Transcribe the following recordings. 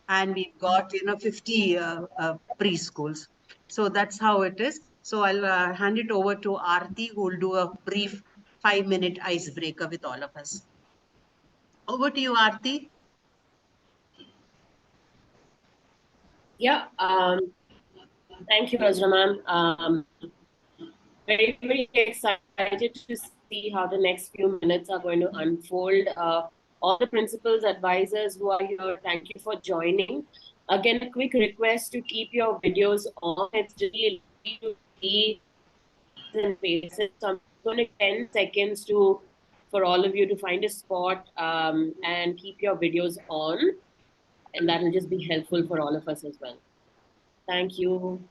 and we've got 50 preschools. So that's how it is. So I'll hand it over to Aarti, who will do a brief 5-minute icebreaker with all of us. Over to you, Aarti. Yeah, thank you, Husna ma'am. Very, very excited to see how the next few minutes are going to unfold. All the principals, advisors who are here, thank you for joining. Again, a quick request to keep your videos on. It's really to see and faces. So I'm going to 10 seconds for all of you to find a spot and keep your videos on. And that will just be helpful for all of us as well. Thank you.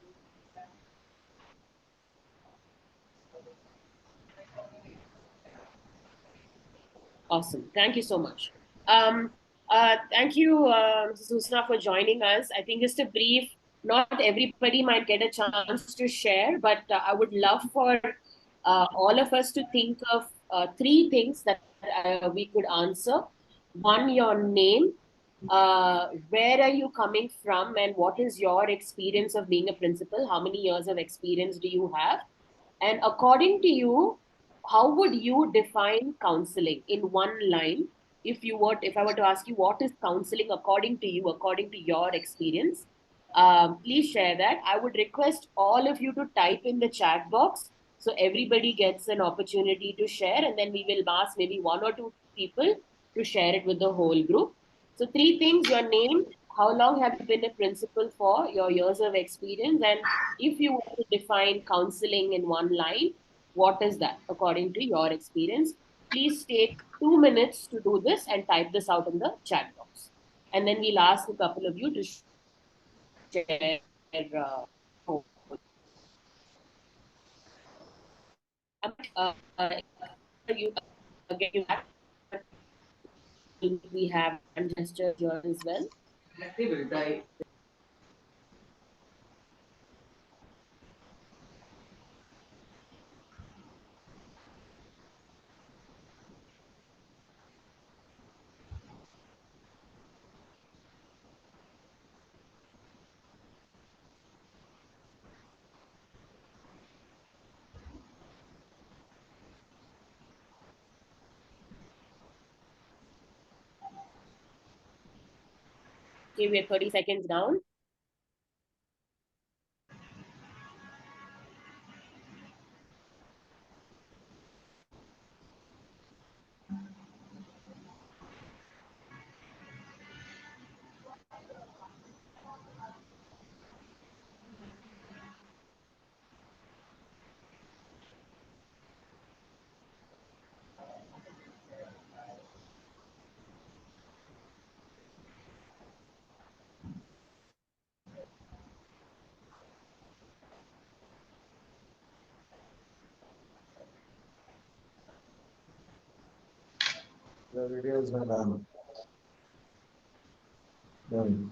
Awesome. Thank you so much. Thank you, Mrs. Husna, for joining us. I think just a brief, not everybody might get a chance to share, but I would love for all of us to think of 3 things that we could answer. One, your name. Where are you coming from, and what is your experience of being a principal? How many years of experience do you have? And according to you, how would you define counseling in one line? If I were to ask you what is counseling according to you, according to your experience, please share that. I would request all of you to type in the chat box so everybody gets an opportunity to share, and then we will ask maybe 1 or 2 people to share it with the whole group. So 3 things: your name, how long have you been a principal for, your years of experience, and if you were to define counseling in one line, what is that according to your experience? Please take 2 minutes to do this and type this out in the chat box. And then we'll ask a couple of you to share. You again, we have gesture here as well. Okay, we are 30 seconds down. The videos are done. Done.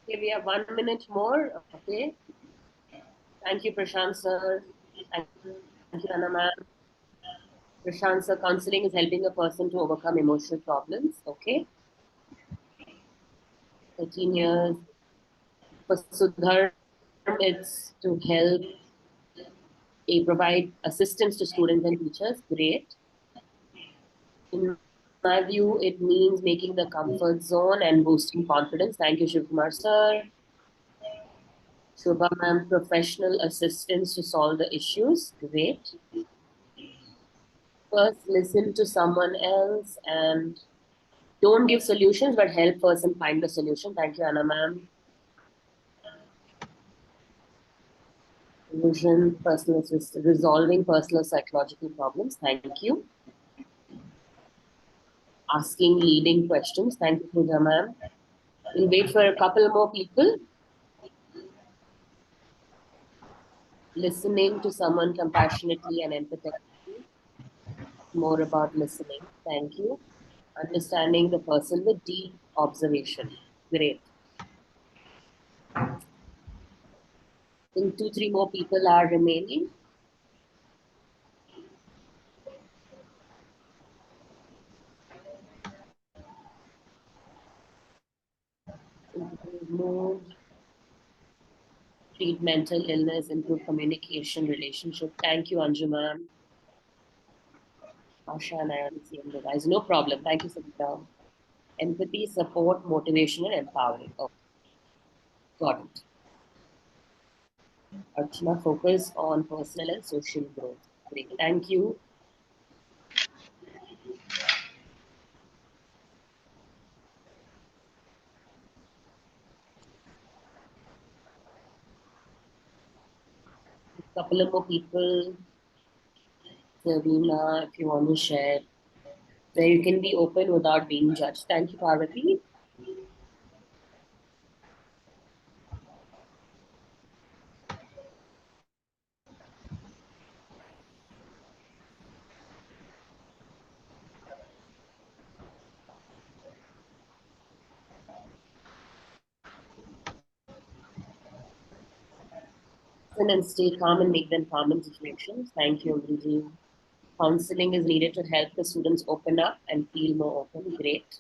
Okay, we have 1 minute more. Okay. Thank you, Prashant sir. Thank you, Anna ma'am. Prashant sir, counseling is helping a person to overcome emotional problems. Okay. 13 years. For Sudhar, it's to help provide assistance to students and teachers. Great. In my view, it means making the comfort zone and boosting confidence. Thank you, Shivkumar sir. Shubha ma'am, professional assistance to solve the issues. Great. First, listen to someone else and don't give solutions, but help person find the solution. Thank you, Anna ma'am. Vision, personal assistance, resolving personal psychological problems. Thank you. Asking leading questions. Thank you, Pooja ma'am. We'll wait for a couple more people. listening to someone compassionately and empathetically. More about listening. Thank you. Understanding the person with deep observation. Great. I think 2, 3 more people are remaining. Improve mood, treat mental illness, improve communication, relationship. Thank you, Anjuman. Asha and I are the same device. No problem. Thank you, Savita. Empathy, support, motivation, and empowering. Oh, got it. Archana, focus on personal and social growth. Great. Thank you. A couple of more people. Savina, if you want to share, where you can be open without being judged. Thank you, Parvati. And stay calm and make them calm in situations. Thank you, Amriji. Counseling is needed to help the students open up and feel more open. Great.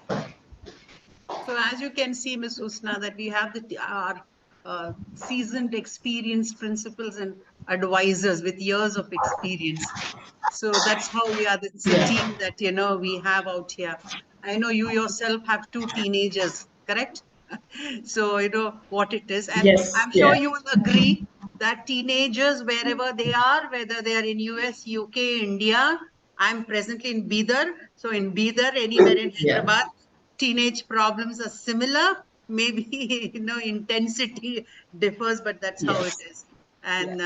So as you can see, Ms. Husna, that we have our seasoned, experienced principals and advisors with years of experience. So that's how we are. It's a team that, we have out here. I know you yourself have 2 teenagers, correct? So you know what it is. And Yes, I'm sure yeah. you will agree that teenagers, wherever they are, whether they are in US, UK, India, I'm presently in Bidar. So in Bidar, anywhere in Yeah. Hyderabad, teenage problems are similar. Maybe, intensity differs, but that's how it Yes. is. And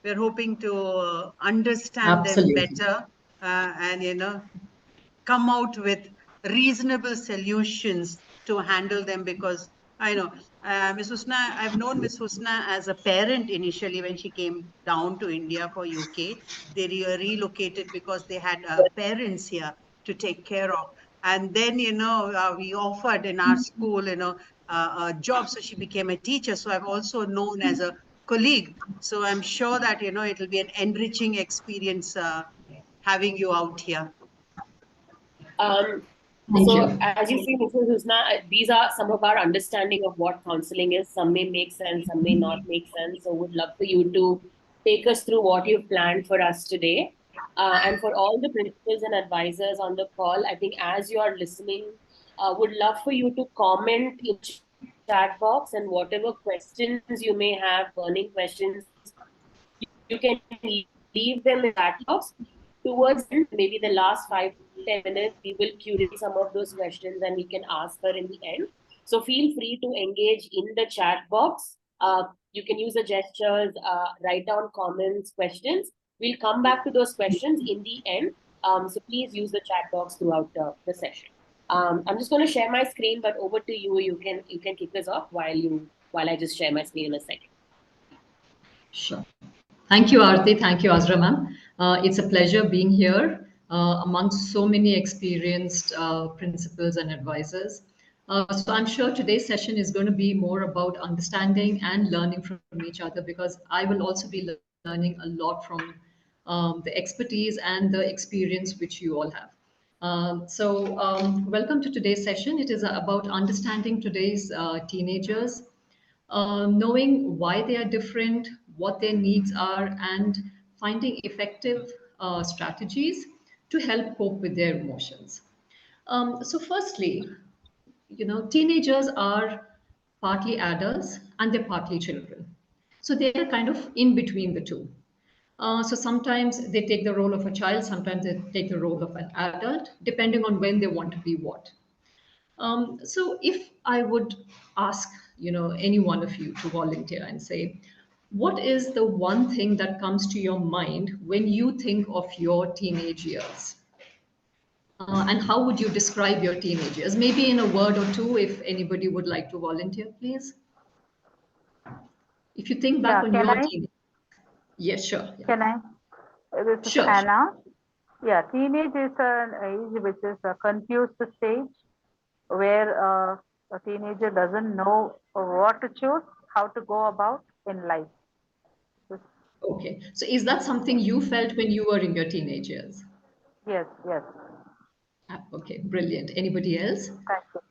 we're hoping to understand them Absolutely. better and, come out with reasonable solutions to handle them, because I know Ms. Husna, I've known Ms. Husna as a parent initially when she came down to India for UK. They relocated because they had parents here to take care of. And then, we offered in our school, a job. So she became a teacher. So I've also known as a colleague. So I'm sure that, it'll be an enriching experience having you out here. Thank So you. as you see, Mrs. Husna, these are some of our understanding of what counseling is. Some may make sense, some may not make sense. So would love for you to take us through what you've planned for us today. And for all the principals and advisors on the call, I think as you are listening, would love for you to comment in chat box, and whatever questions you may have, burning questions, you can leave them in that box. Towards maybe the last 5 to 10 minutes, we will curate some of those questions and we can ask her in the end. So feel free to engage in the chat box. You can use the gestures, write down comments, questions. We'll come back to those questions in the end. So please use the chat box throughout the session. I'm just going to share my screen, but over to you. You can kick us off while I just share my screen in a second. Sure. Thank you, Aarti. Thank you, Azra ma'am. It's a pleasure being here amongst so many experienced principals and advisors. So I'm sure today's session is going to be more about understanding and learning from each other, because I will also be learning a lot from the expertise and the experience which you all have. Welcome to today's session. It is about understanding today's teenagers, knowing why they are different, what their needs are, and finding effective strategies to help cope with their emotions. Firstly, teenagers are partly adults and they're partly children. So they're kind of in between the two. So sometimes they take the role of a child, sometimes they take the role of an adult, depending on when they want to be what. So if I would ask, any one of you to volunteer and say, what is the one thing that comes to your mind when you think of your teenage years? And how would you describe your teenage years? Maybe in a word or two, if anybody would like to volunteer, please. If you think back Yeah, on can your I? teen, yes, sure, yeah. Can I? This is Sure, sure. Anna. Yeah, teenage is an age which is a confused stage where a teenager doesn't know what to choose, how to go about in life. Okay. So is that something you felt when you were in your teenage years? Yes, yes. Okay, brilliant. Anybody else? Thank you.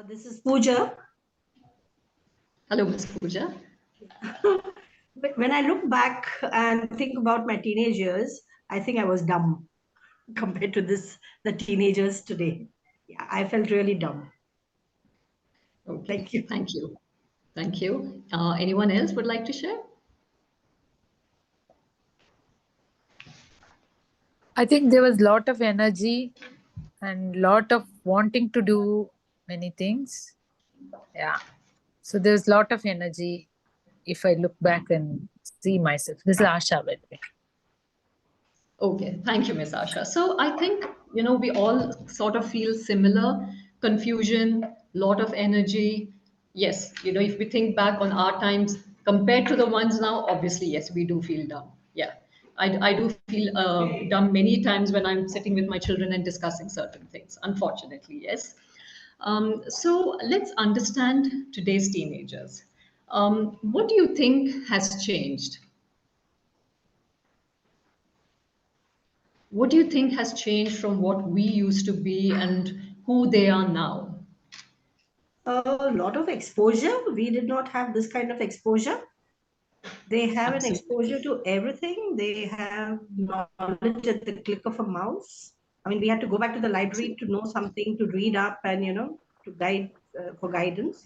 This is Pooja. Hello, Ms. Pooja. But when I look back and think about my teenage years, I think I was dumb compared to the teenagers today. Yeah, I felt really dumb. Okay, Thank you. thank you. Thank you. Anyone else would like to share? I think there was a lot of energy and lot of wanting to do many things. Yeah. So there's a lot of energy if I look back and see myself. This is Asha, by the way. Okay, thank you, Ms. Asha. So I think, we all sort of feel similar, confusion, lot of energy. Yes, if we think back on our times compared to the ones now, obviously, yes, we do feel dumb. Yeah, I do feel dumb many times when I'm sitting with my children and discussing certain things, unfortunately, yes. So let's understand today's teenagers. What do you think has changed? What do you think has changed from what we used to be and who they are now? A lot of exposure. We did not have this kind of exposure. They have an Absolutely. exposure to everything. They have knowledge at the click of a mouse. I mean, we had to go back to the library to know something to read up and, to guide for guidance.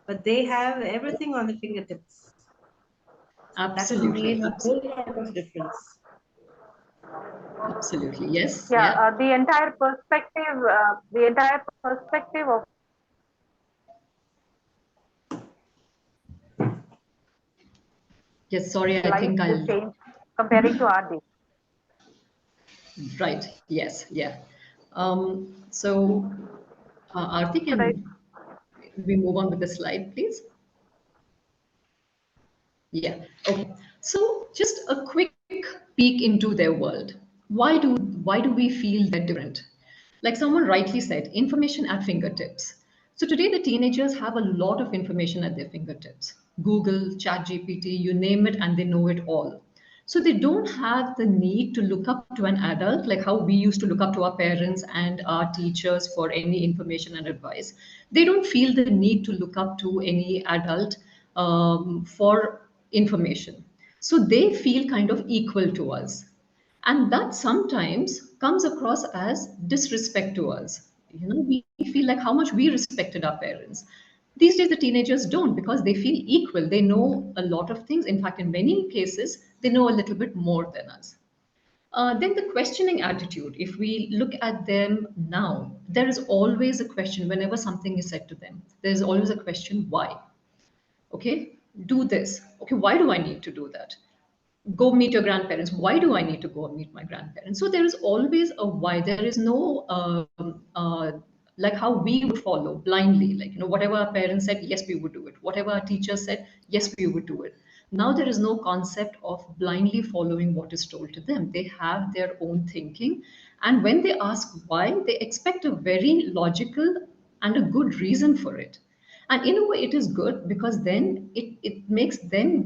But they have everything on the fingertips. That has Absolutely. made a Absolutely. whole lot of difference. Absolutely. Yes. Yeah, Yeah. the entire perspective of Yes. Sorry. I life think is I'll. changed comparing to our days. Right. Yes. Yeah. So, Aarti, Should I? can we move on with the slide, please? Yeah. Okay. So just a quick peek into their world. Why do we feel they're different? Like someone rightly said, information at fingertips. So today the teenagers have a lot of information at their fingertips. Google, ChatGPT, you name it, and they know it all. So they don't have the need to look up to an adult like how we used to look up to our parents and our teachers for any information and advice. They don't feel the need to look up to any adult for information. So they feel kind of equal to us. And that sometimes comes across as disrespect to us. We feel like how much we respected our parents. These days, the teenagers don't because they feel equal. They know a lot of things. In fact, in many cases, they know a little bit more than us. Then the questioning attitude, if we look at them now, there is always a question whenever something is said to them. There's always a question, why? Okay, do this. Okay, why do I need to do that? Go meet your grandparents. Why do I need to go and meet my grandparents? So there is always a why. There is no like how we would follow blindly, like whatever our parents said, yes, we would do it. Whatever our teachers said, yes, we would do it. Now there is no concept of blindly following what is told to them. They have their own thinking, and when they ask why, they expect a very logical and a good reason for it. And in a way it is good because then it makes them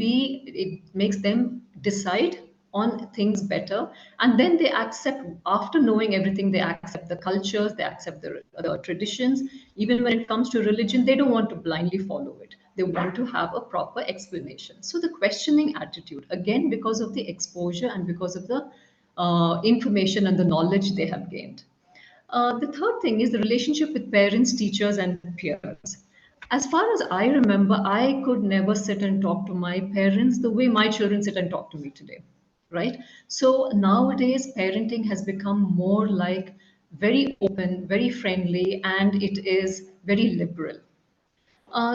decide on things better, and then they accept, after knowing everything, they accept the cultures, they accept the traditions. Even when it comes to religion, they don't want to blindly follow it. They want to have a proper explanation. So the questioning attitude, again, because of the exposure and because of the information and the knowledge they have gained. The third thing is the relationship with parents, teachers, and peers. As far as I remember, I could never sit and talk to my parents the way my children sit and talk to me today, right? So nowadays, parenting has become more like very open, very friendly, and it is very liberal.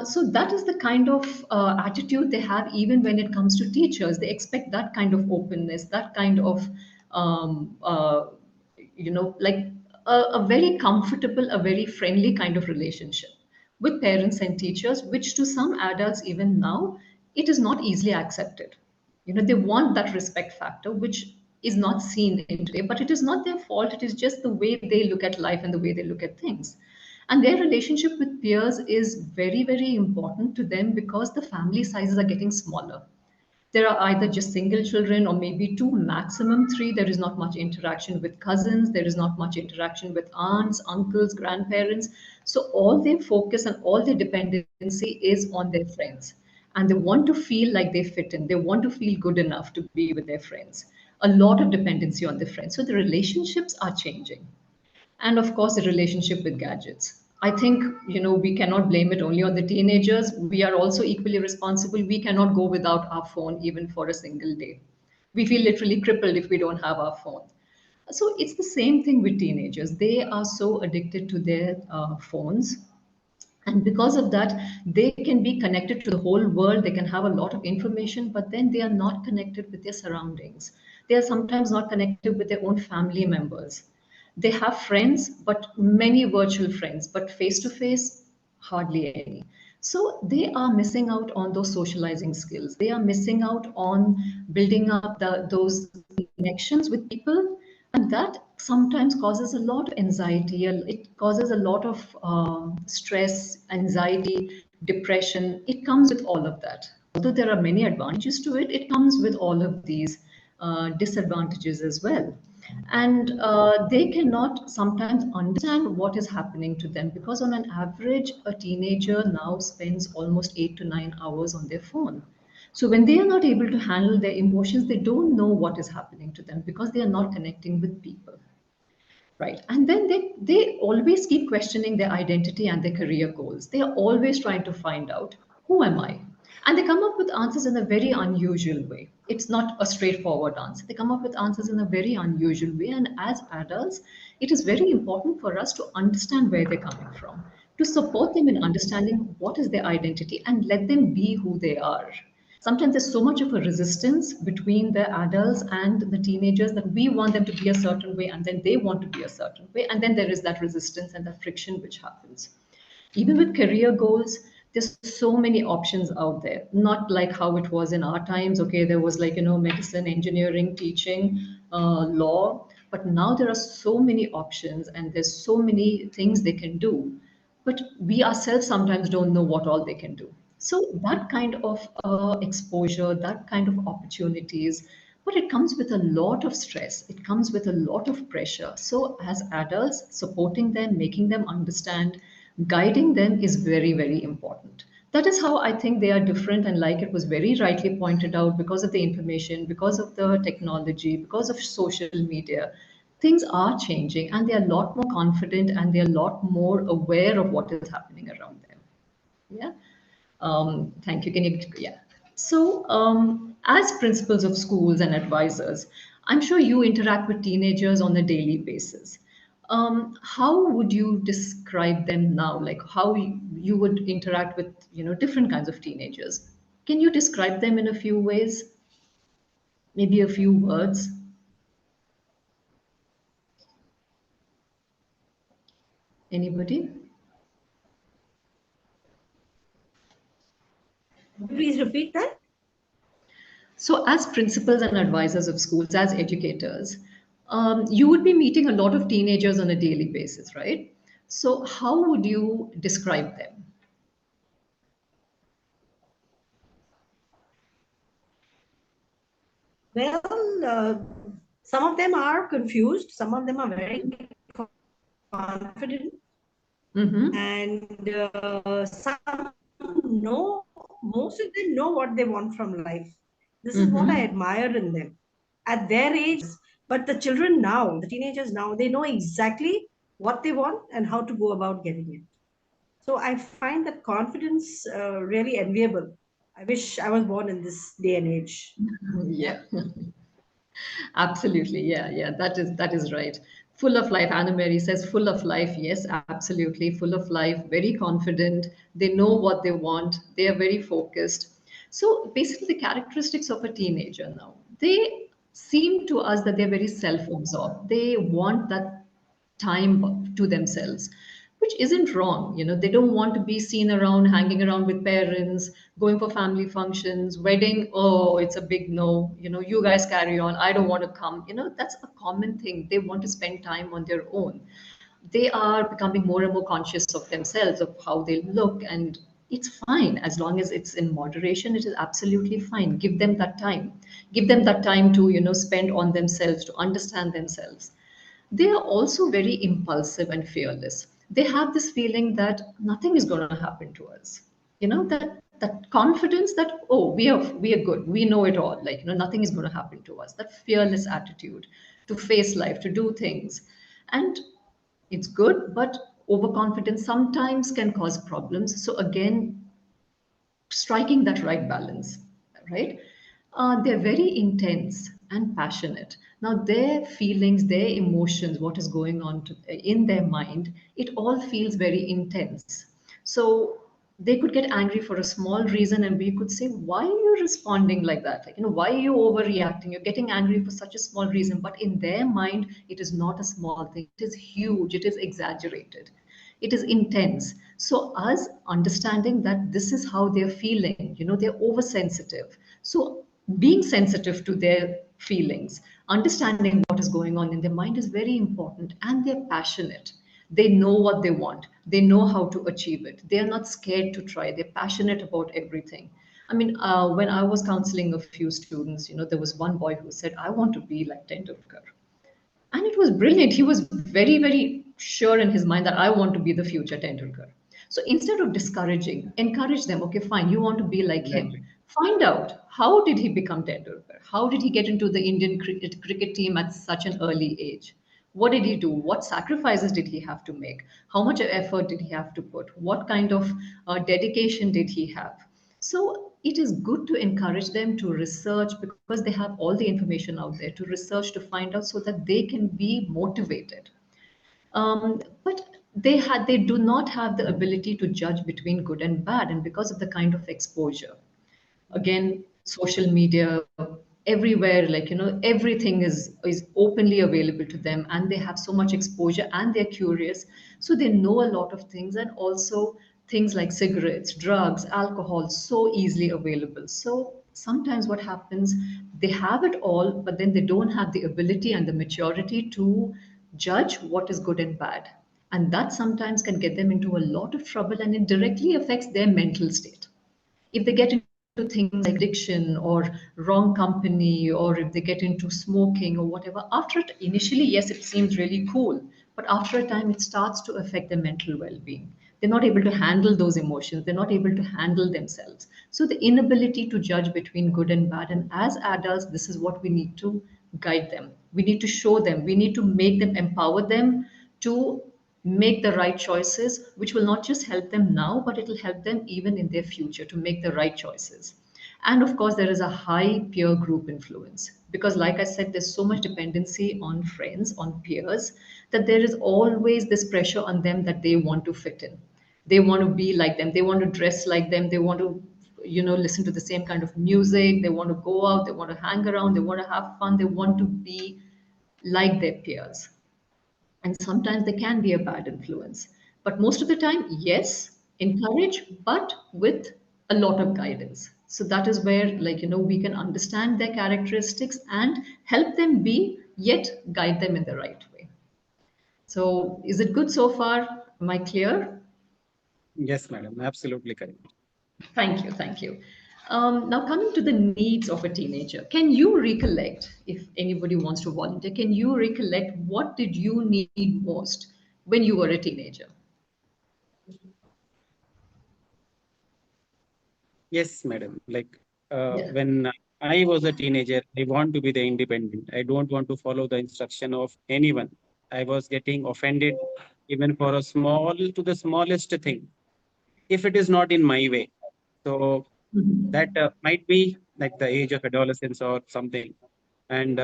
So that is the kind of attitude they have even when it comes to teachers. They expect that kind of openness, that kind of, um, uh, like a very comfortable, a very friendly kind of relationship. with parents and teachers, which to some adults, even now, it is not easily accepted. They want that respect factor, which is not seen in today, but it is not their fault. It is just the way they look at life and the way they look at things. And their relationship with peers is very, very important to them because the family sizes are getting smaller. There are either just single children or maybe two, maximum three. There is not much interaction with cousins. There is not much interaction with aunts, uncles, grandparents. So all their focus and all their dependency is on their friends. And they want to feel like they fit in. They want to feel good enough to be with their friends. A lot of dependency on their friends. So the relationships are changing. And of course, the relationship with gadgets. I think, we cannot blame it only on the teenagers. We are also equally responsible. We cannot go without our phone even for a single day. We feel literally crippled if we don't have our phone. So it's the same thing with teenagers. They are so addicted to their phones, and because of that, they can be connected to the whole world. They can have a lot of information, but then they are not connected with their surroundings. They are sometimes not connected with their own family members. They have friends, but many virtual friends, but face to face, hardly any. So they are missing out on those socializing skills. They are missing out on building up those connections with people, and that sometimes causes a lot of anxiety. It causes a lot of stress, anxiety, depression. It comes with all of that. Although there are many advantages to it, it comes with all of these disadvantages as well. And they cannot sometimes understand what is happening to them, because on an average, a teenager now spends almost 8 to 9 hours on their phone. So when they are not able to handle their emotions, they don't know what is happening to them because they are not connecting with people. Right. And then they always keep questioning their identity and their career goals. They are always trying to find out, who am I? And they come up with answers in a very unusual way. It's not a straightforward answer. They come up with answers in a very unusual way. And as adults, it is very important for us to understand where they're coming from, to support them in understanding what is their identity and let them be who they are. Sometimes there's so much of a resistance between the adults and the teenagers that we want them to be a certain way and then they want to be a certain way. And then there is that resistance and that friction which happens. Even with career goals, there's so many options out there, not like how it was in our times. Okay, there was like, medicine, engineering, teaching, law, but now there are so many options and there's so many things they can do, but we ourselves sometimes don't know what all they can do. So that kind of exposure, that kind of opportunities, but it comes with a lot of stress. It comes with a lot of pressure. So as adults, supporting them, making them understand, guiding them is very, very important. That is how I think they are different. And like it was very rightly pointed out, because of the information, because of the technology, because of social media, things are changing and they're a lot more confident and they're a lot more aware of what is happening around them. Yeah. Thank you. Can you? Yeah. So, as principals of schools and advisors, I'm sure you interact with teenagers on a daily basis. How would you describe them now? Like how you would interact with, different kinds of teenagers? Can you describe them in a few ways? Maybe a few words? Anybody? Please repeat that. So, as principals and advisors of schools, as educators, you would be meeting a lot of teenagers on a daily basis, right? So, how would you describe them? Well, some of them are confused. Some of them are very confident. Mm-hmm. And some know, most of them know what they want from life. This is what I admire in them at their age. But the children now, the teenagers now, they know exactly what they want and how to go about getting it. So I find that confidence really enviable. I wish I was born in this day and age. Yeah. Absolutely. Yeah, yeah. That is right. Full of life. Anna Mary says full of life. Yes, absolutely. Full of life, very confident. They know what they want. They are very focused. So basically the characteristics of a teenager now. They seem to us that they're very self-absorbed. They want that time to themselves. which isn't wrong. They don't want to be seen around, hanging around with parents, going for family functions, wedding. Oh, it's a big no. You guys carry on. I don't want to come. That's a common thing. They want to spend time on their own. They are becoming more and more conscious of themselves, of how they look, and it's fine as long as it's in moderation. It is absolutely fine. Give them that time. Give them that time to spend on themselves, to understand themselves. They are also very impulsive and fearless. They have this feeling that nothing is going to happen to us. That confidence that, oh, we are good, we know it all, like, nothing is going to happen to us. That fearless attitude to face life, to do things. And it's good, but overconfidence sometimes can cause problems. So again, striking that right balance, right? They're very intense and passionate. Now, their feelings, their emotions, what is going on in their mind, it all feels very intense. So they could get angry for a small reason, and we could say, why are you responding like that? Like, why are you overreacting? You're getting angry for such a small reason. But in their mind, it is not a small thing. It is huge. It is exaggerated. It is intense. So us understanding that this is how they're feeling, they're oversensitive. So being sensitive to their feelings, understanding what is going on in their mind is very important. And they're passionate. They know what they want. They know how to achieve it. They are not scared to try. They're passionate about everything. I mean, when I was counseling a few students, there was one boy who said, I want to be like Tendulkar. And it was brilliant. He was very, very sure in his mind that I want to be the future Tendulkar. So instead of discouraging, encourage them. Okay, fine, you want to be like him. Exactly. Find out, how did he become Tendulkar? How did he get into the Indian cricket team at such an early age? What did he do? What sacrifices did he have to make? How much effort did he have to put? What kind of dedication did he have? So it is good to encourage them to research, because they have all the information out there, to research, to find out, so that they can be motivated. But they do not have the ability to judge between good and bad, and because of the kind of exposure, again, social media, everywhere, like, everything is openly available to them, and they have so much exposure, and they're curious, so they know a lot of things. And also things like cigarettes, drugs, alcohol, so easily available. So sometimes what happens, they have it all, but then they don't have the ability and the maturity to judge what is good and bad, and that sometimes can get them into a lot of trouble, and it directly affects their mental state. If they get into things like addiction or wrong company, or if they get into smoking or whatever, after it, initially, yes, it seems really cool, but after a time, it starts to affect their mental well-being. They're not able to handle those emotions. They're not able to handle themselves. So the inability to judge between good and bad, and as adults, this is what we need to guide them. We need to show them. We need to make them, empower them to make the right choices, which will not just help them now, but it will help them even in their future to make the right choices. And of course, there is a high peer group influence, because, like I said, there's so much dependency on friends, on peers, that there is always this pressure on them that they want to fit in. They want to be like them. They want to dress like them. They want to, listen to the same kind of music. They want to go out. They want to hang around. They want to have fun. They want to be like their peers, and sometimes they can be a bad influence. But most of the time, yes, encourage, but with a lot of guidance. So that is where, like, we can understand their characteristics and help them be, yet guide them in the right way. So is it good so far? Am I clear? Yes, madam. Absolutely correct. Thank you, thank you. Now, coming to the needs of a teenager, can you recollect, if anybody wants to volunteer, can you recollect what did you need most when you were a teenager? Yes, madam. Like Yeah. when I was a teenager, I want to be the independent. I don't want to follow the instruction of anyone. I was getting offended even for a small to the smallest thing, if it is not in my way. So that Mhm. might be like the age of adolescence or something. And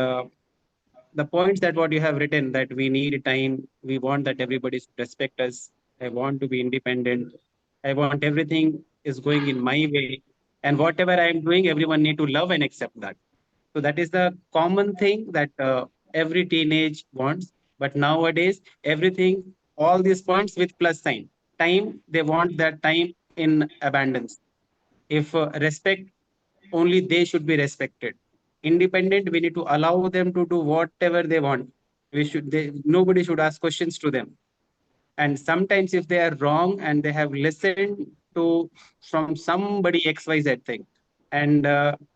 the points that what you have written, that we need time, we want that everybody should respect us. I want to be independent. I want everything is going in my way, and whatever I am doing, everyone need to love and accept that. So that is the common thing that every teenage wants. But nowadays, everything all these points with plus sign. Time, they want that time in abundance. If respect, only they should be respected. Independent, we need to allow them to do whatever they want. Nobody should ask questions to them. And sometimes if they are wrong and they have listened to from somebody XYZ thing, and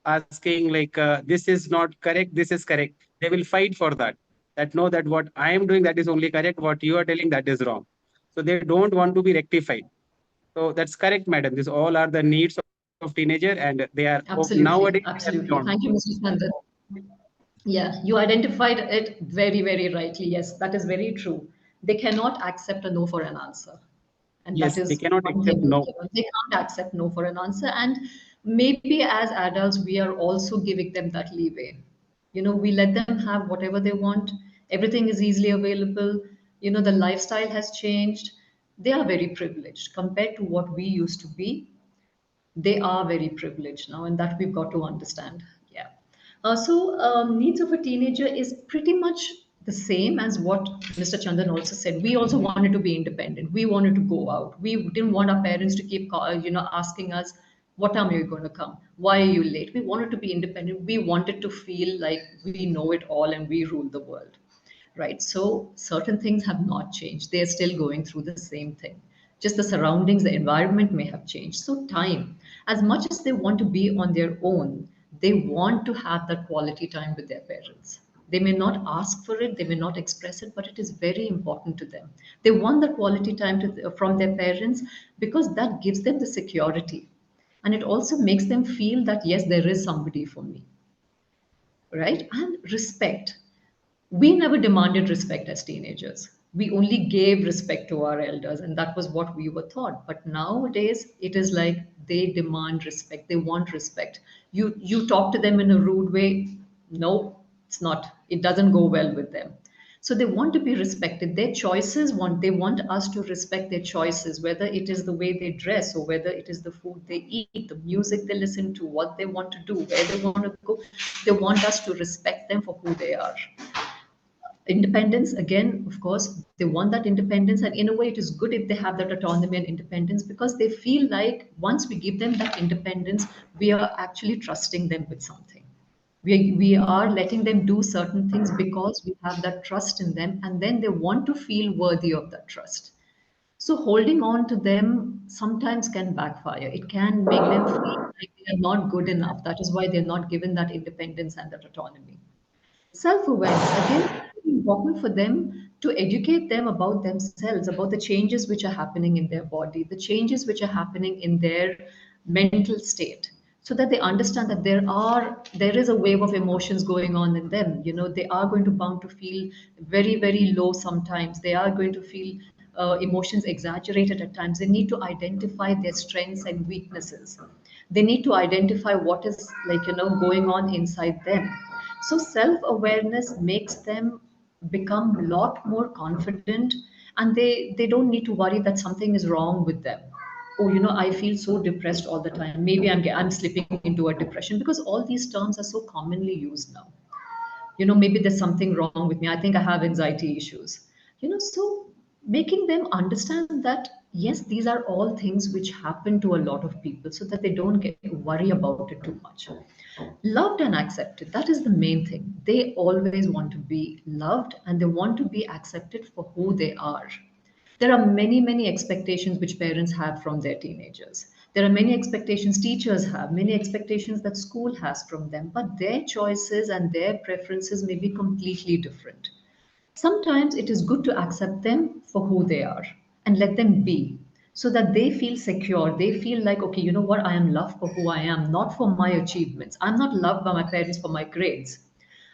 asking like this is not correct, this is correct, they will fight for that. That know that what I am doing, that is only correct, what you are telling, that is wrong. So they don't want to be rectified. So that's correct, madam. These all are the needs of teenager, and they are nowadays Absolutely, they are absolutely. beyond. Thank you, Mr. Sandhan. Yeah, you identified it very, very rightly. Yes, that is very true. They cannot accept a no for an answer. And that Yes, they is cannot one accept thing, no. they can't accept no for an answer. And maybe as adults, we are also giving them that leeway. We let them have whatever they want. Everything is easily available. The lifestyle has changed. They are very privileged compared to what we used to be. They are very privileged now, and that we've got to understand. Yeah. So needs of a teenager is pretty much the same as what Mr. Chandan also said. We also wanted to be independent. We wanted to go out. We didn't want our parents to keep asking us, what time are you going to come, why are you late? We wanted to be independent. We wanted to feel like we know it all and we rule the world, right? So certain things have not changed. They are still going through the same thing. Just the surroundings, the environment may have changed. So time, as much as they want to be on their own, they want to have that quality time with their parents. They may not ask for it, they may not express it, but it is very important to them. They want that quality time from their parents because that gives them the security. And it also makes them feel that, yes, there is somebody for me, right? And respect. We never demanded respect as teenagers. We only gave respect to our elders, and that was what we were taught. But nowadays, it is like they demand respect. They want respect. You talk to them in a rude way. No, it's not. It doesn't go well with them. So they want to be respected. Their choices they want us to respect their choices, whether it is the way they dress or whether it is the food they eat, the music they listen to, what they want to do, where they want to go. They want us to respect them for who they are. Independence, again, of course, they want that independence, and in a way it is good if they have that autonomy and independence, because they feel like once we give them that independence, we are actually trusting them with something. We are letting them do certain things because we have that trust in them, and then they want to feel worthy of that trust. So holding on to them sometimes can backfire. It can make them feel like they are not good enough. That is why they're not given that independence and that autonomy. Self-awareness, again, it's very important for them to educate them about themselves, about the changes which are happening in their body, the changes which are happening in their mental state, so that they understand that there is a wave of emotions going on in them. They are going to bound to feel very, very low sometimes. They are going to feel emotions exaggerated at times. They need to identify their strengths and weaknesses. They need to identify what is going on inside them. So self-awareness makes them become a lot more confident, and they don't need to worry that something is wrong with them. Oh, I feel so depressed all the time. Maybe I'm slipping into a depression, because all these terms are so commonly used now. Maybe there's something wrong with me. I think I have anxiety issues. So making them understand that yes, these are all things which happen to a lot of people, so that they don't get worry about it too much. Loved and accepted, that is the main thing. They always want to be loved, and they want to be accepted for who they are. There are many, many expectations which parents have from their teenagers. There are many expectations teachers have, many expectations that school has from them, but their choices and their preferences may be completely different. Sometimes it is good to accept them for who they are and let them be, so that they feel secure. They feel like, okay, you know what, I am loved for who I am, not for my achievements. I'm not loved by my parents for my grades.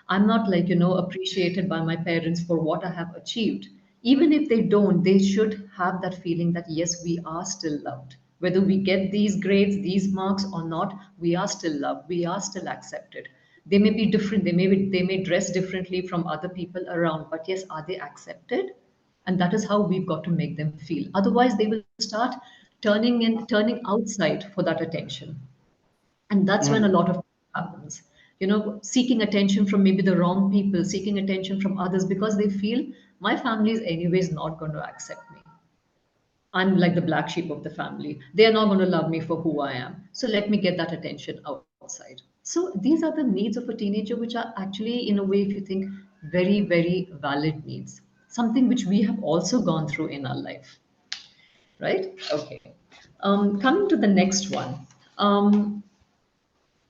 I'm not appreciated by my parents for what I have achieved. Even if they don't, they should have that feeling that yes, we are still loved. Whether we get these grades, these marks or not, we are still loved. We are still accepted. They may be different. They may dress differently from other people around, but yes, are they accepted? And that is how we've got to make them feel. Otherwise, they will start turning outside for that attention, and that's when a Mm. lot of happens. Seeking attention from maybe the wrong people, seeking attention from others, because they feel My family is anyways not going to accept me. I'm like the black sheep of the family. They are not going to love me for who I am. So let me get that attention outside. So these are the needs of a teenager, which are actually, in a way, if you think, very, very valid needs. Something which we have also gone through in our life, right? Okay. Coming to the next one.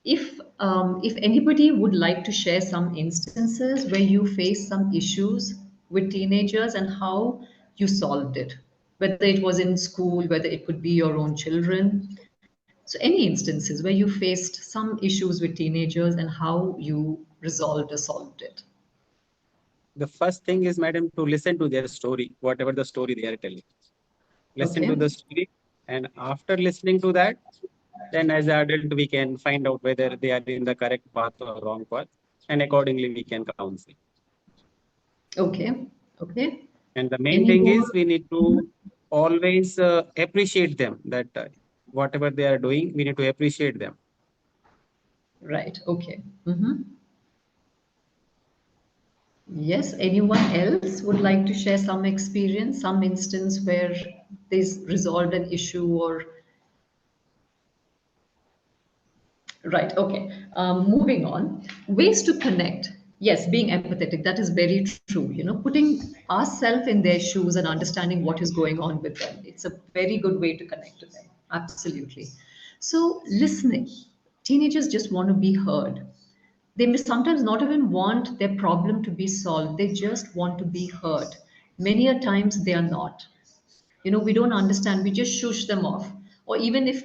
If anybody would like to share some instances where you faced some issues with teenagers and how you solved it, whether it was in school, whether it could be your own children. So any instances where you faced some issues with teenagers and how you resolved or solved it. The first thing is, madam, to listen to their story, whatever the story they are telling. Listen to Okay. the story, and after listening to that, then as an adult, we can find out whether they are in the correct path or wrong path, and accordingly we can counsel. Okay. Okay. And the main Any thing more? is we need to always appreciate them, that whatever they are doing, we need to appreciate them. Right. Okay. Yes, anyone else would like to share some experience, some instance where they resolved an issue or right, okay. Moving on. Ways to connect. Yes, being empathetic, that is very true. Putting ourselves in their shoes and understanding what is going on with them. It's a very good way to connect to them. Absolutely. So, listening. Teenagers just want to be heard. They may sometimes not even want their problem to be solved. They just want to be heard. Many a times they are not. We don't understand, we just shush them off. Or even if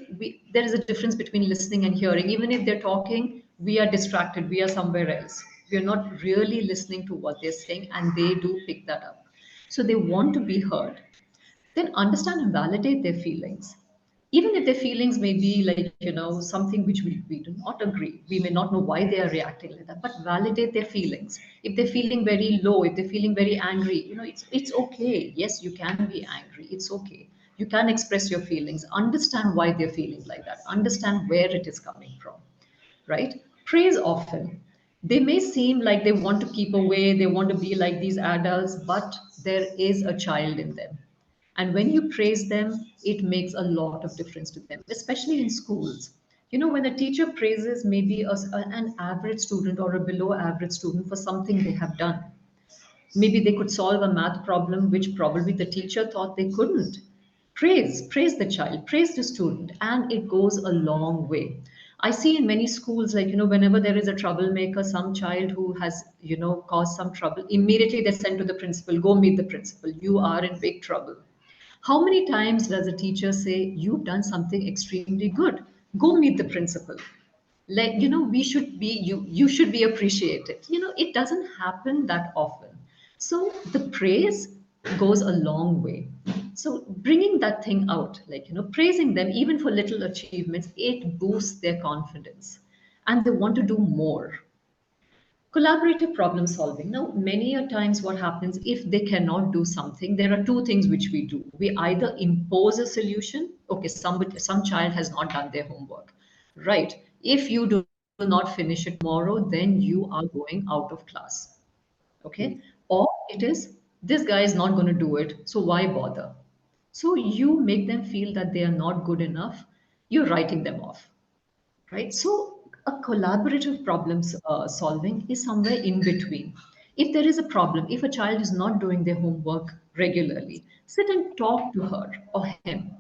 there is a difference between listening and hearing. Even if they're talking, we are distracted, we are somewhere else, we are not really listening to what they're saying, and they do pick that up. So they want to be heard. Then understand and validate their feelings. Even if their feelings may be like, something which we do not agree, we may not know why they are reacting like that, but validate their feelings. If they're feeling very low, if they're feeling very angry, it's okay. Yes, you can be angry. It's okay. You can express your feelings. Understand why they're feeling like that. Understand where it is coming from, right? Praise often. They may seem like they want to keep away, they want to be like these adults, but there is a child in them. And when you praise them, it makes a lot of difference to them, especially in schools. When a teacher praises maybe an average student or a below average student for something they have done, maybe they could solve a math problem which probably the teacher thought they couldn't. Praise the child, praise the student, and it goes a long way. I see in many schools, like, whenever there is a troublemaker, some child who has, caused some trouble, immediately they're sent to the principal, go meet the principal, you are in big trouble. How many times does a teacher say, you've done something extremely good, go meet the principal? Like, we should be, you should be appreciated. It doesn't happen that often. So the praise goes a long way. So bringing that thing out, like, praising them even for little achievements, it boosts their confidence and they want to do more. Collaborative problem solving. Now, many a times what happens, if they cannot do something, there are two things which we do. We either impose a solution. Okay, some child has not done their homework, right? If you do not finish it tomorrow, then you are going out of class. Okay. Or it is, this guy is not going to do it, so why bother? So you make them feel that they are not good enough. You're writing them off, right? So a collaborative problem solving is somewhere in between. If there is a problem, if a child is not doing their homework regularly, sit and talk to her or him.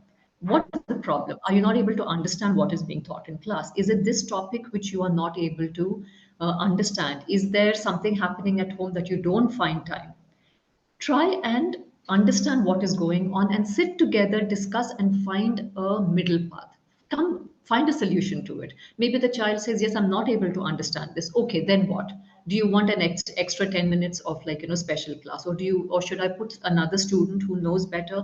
What is the problem? Are you not able to understand what is being taught in class? Is it this topic which you are not able to understand? Is there something happening at home that you don't find time? Try and understand what is going on and sit together, discuss, and find a middle path. Come find a solution to it. Maybe the child says, yes, I'm not able to understand this. Okay, then what? Do you want an extra 10 minutes of, like, special class, or should I put another student who knows better,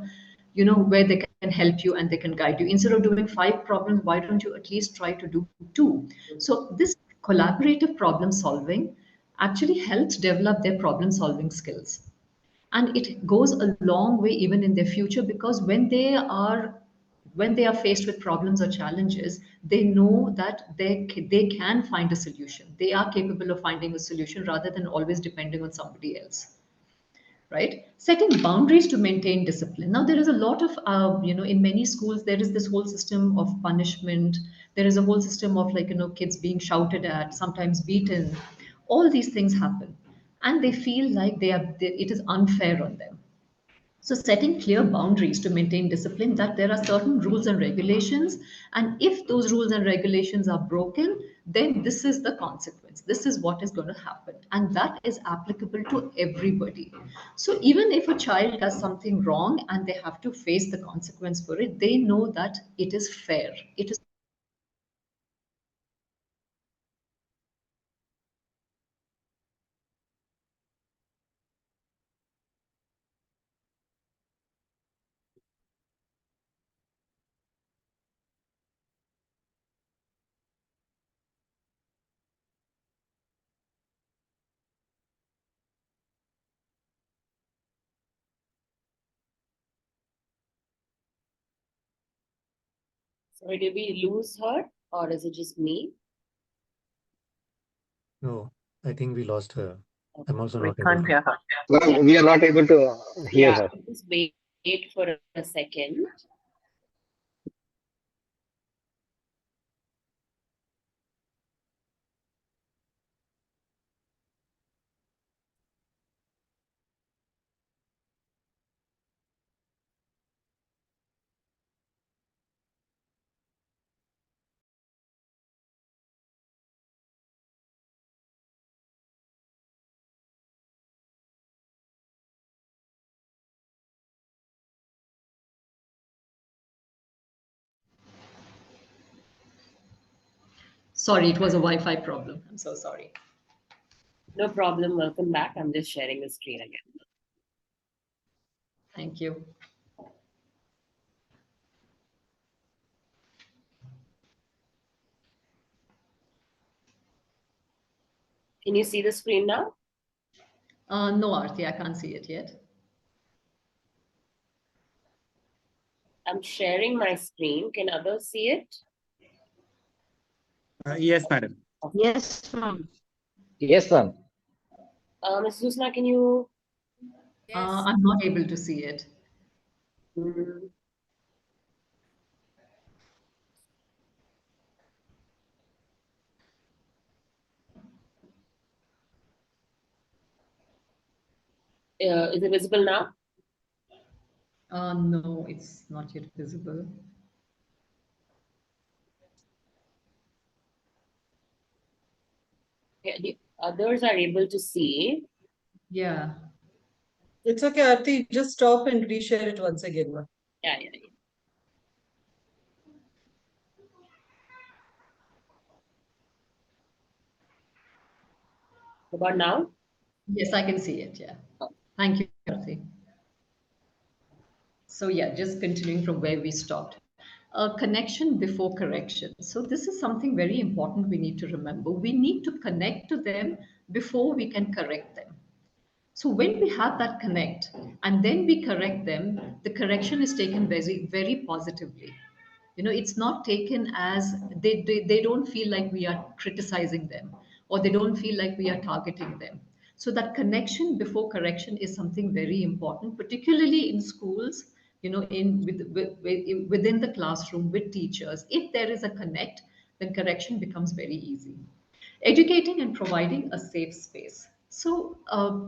where they can help you and they can guide you? Instead of doing 5 problems, why don't you at least try to do 2? So this collaborative problem solving actually helps develop their problem solving skills, and it goes a long way even in their future, because when they are faced with problems or challenges, they know that they can find a solution. They are capable of finding a solution rather than always depending on somebody else. right? Setting boundaries to maintain discipline. Now, there is a lot of, in many schools, there is this whole system of punishment. There is a whole system of, like, kids being shouted at, sometimes beaten. All these things happen. And they feel like it is unfair on them. So, setting clear boundaries to maintain discipline, that there are certain rules and regulations, and if those rules and regulations are broken, then this is the consequence. This is what is going to happen, and that is applicable to everybody. So, even if a child does something wrong and they have to face the consequence for it, they know that it is fair. It is. Sorry, did we lose her, or is it just me? No, I think we lost her. I'm also We not able can't to. hear her. Well, we are not able to hear Yeah, her. just wait for a second. Sorry, it was a Wi-Fi problem. I'm so sorry. No problem. Welcome back. I'm just sharing the screen again. Thank you. Can you see the screen now? No, Aarti, I can't see it yet. I'm sharing my screen. Can others see it? Yes, madam. Yes, ma'am. Yes, ma'am. Ms. Husna, can you? I'm not able to see it. Mm, is it visible now? No, it's not yet visible. Okay, the others are able to see. Yeah. It's okay, Aarti. Just stop and reshare it once again. Yeah. What about now? Yes, I can see it. Yeah. Thank you, Aarti. So yeah, just continuing from where we stopped. Connection before correction. So this is something very important we need to remember. We need to connect to them before we can correct them. So when we have that connect and then we correct them, the correction is taken very, very positively. It's not taken as they don't feel like we are criticizing them, or they don't feel like we are targeting them. So that connection before correction is something very important, particularly in schools, within the classroom with teachers. If there is a connect, then correction becomes very easy. Educating and providing a safe space. So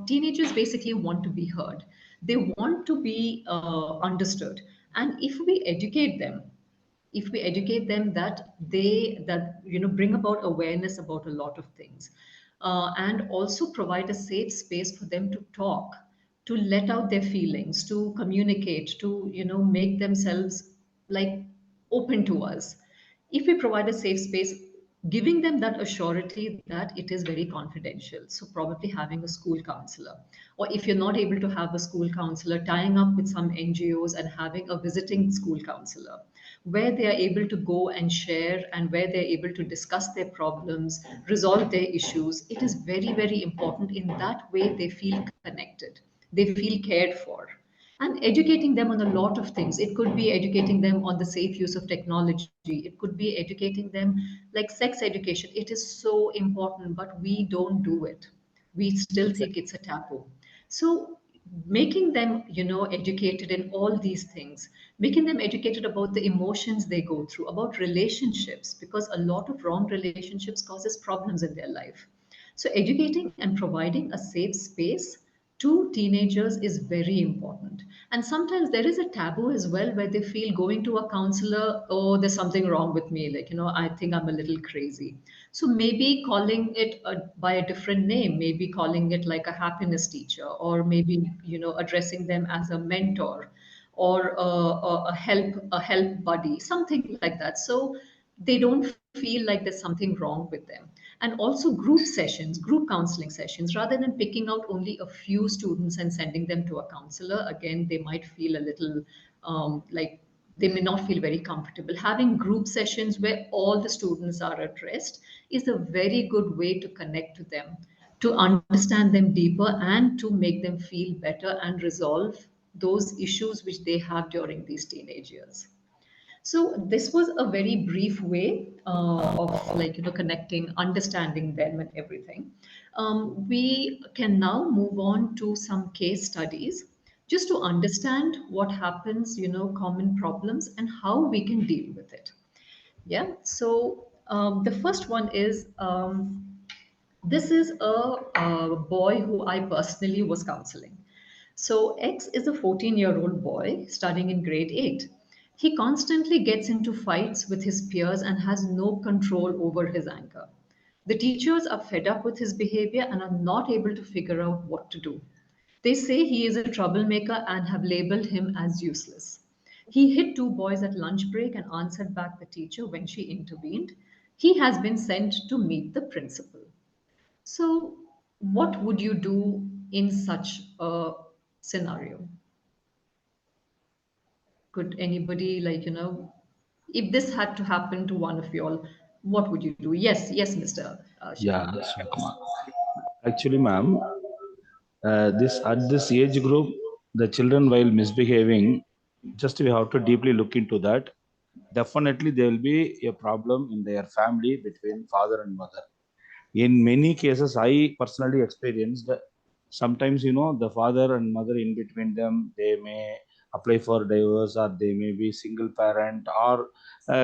teenagers basically want to be heard. They want to be understood. And if we educate them that bring about awareness about a lot of things, and also provide a safe space for them to talk, to let out their feelings, to communicate, to make themselves like open to us. If we provide a safe space, giving them that assurity that it is very confidential, so probably having a school counselor, or if you're not able to have a school counselor, tying up with some NGOs and having a visiting school counselor where they are able to go and share, and where they're able to discuss their problems, resolve their issues. It is very, very important. In that way, they feel connected, they feel cared for. And educating them on a lot of things. It could be educating them on the safe use of technology. It could be educating them like sex education. It is so important, but we don't do it. We still think it's a taboo. So making them, educated in all these things, making them educated about the emotions they go through, about relationships, because a lot of wrong relationships causes problems in their life. So educating and providing a safe space to teenagers is very important. And sometimes there is a taboo as well where they feel going to a counselor, oh, there's something wrong with me. Like, I think I'm a little crazy. So maybe calling it by a different name, maybe calling it like a happiness teacher, or maybe, addressing them as a mentor or a help buddy, something like that. So they don't feel like there's something wrong with them. And also group sessions, group counseling sessions, rather than picking out only a few students and sending them to a counselor. Again, they might feel a little like they may not feel very comfortable. Having group sessions where all the students are addressed is a very good way to connect to them, to understand them deeper, and to make them feel better and resolve those issues which they have during these teenage years. So this was a very brief way of, like, connecting, understanding them and everything. We can now move on to some case studies just to understand what happens, common problems and how we can deal with it. Yeah. So the first one is, this is a boy who I personally was counseling. So, X is a 14-year-old boy studying in grade 8. He constantly gets into fights with his peers and has no control over his anger. The teachers are fed up with his behavior and are not able to figure out what to do. They say he is a troublemaker and have labeled him as useless. He hit two boys at lunch break and answered back the teacher when she intervened. He has been sent to meet the principal. So, what would you do in such a scenario? Could anybody, like, if this had to happen to one of you all, what would you do? Yes, yes, Mr. Yeah, Shivam. Shivakumar. Actually, ma'am, this at this age group, the children while misbehaving, just we have to deeply look into that. Definitely, there will be a problem in their family between father and mother. In many cases, I personally experienced sometimes, the father and mother in between them, they may apply for divorce, or they may be single parent, or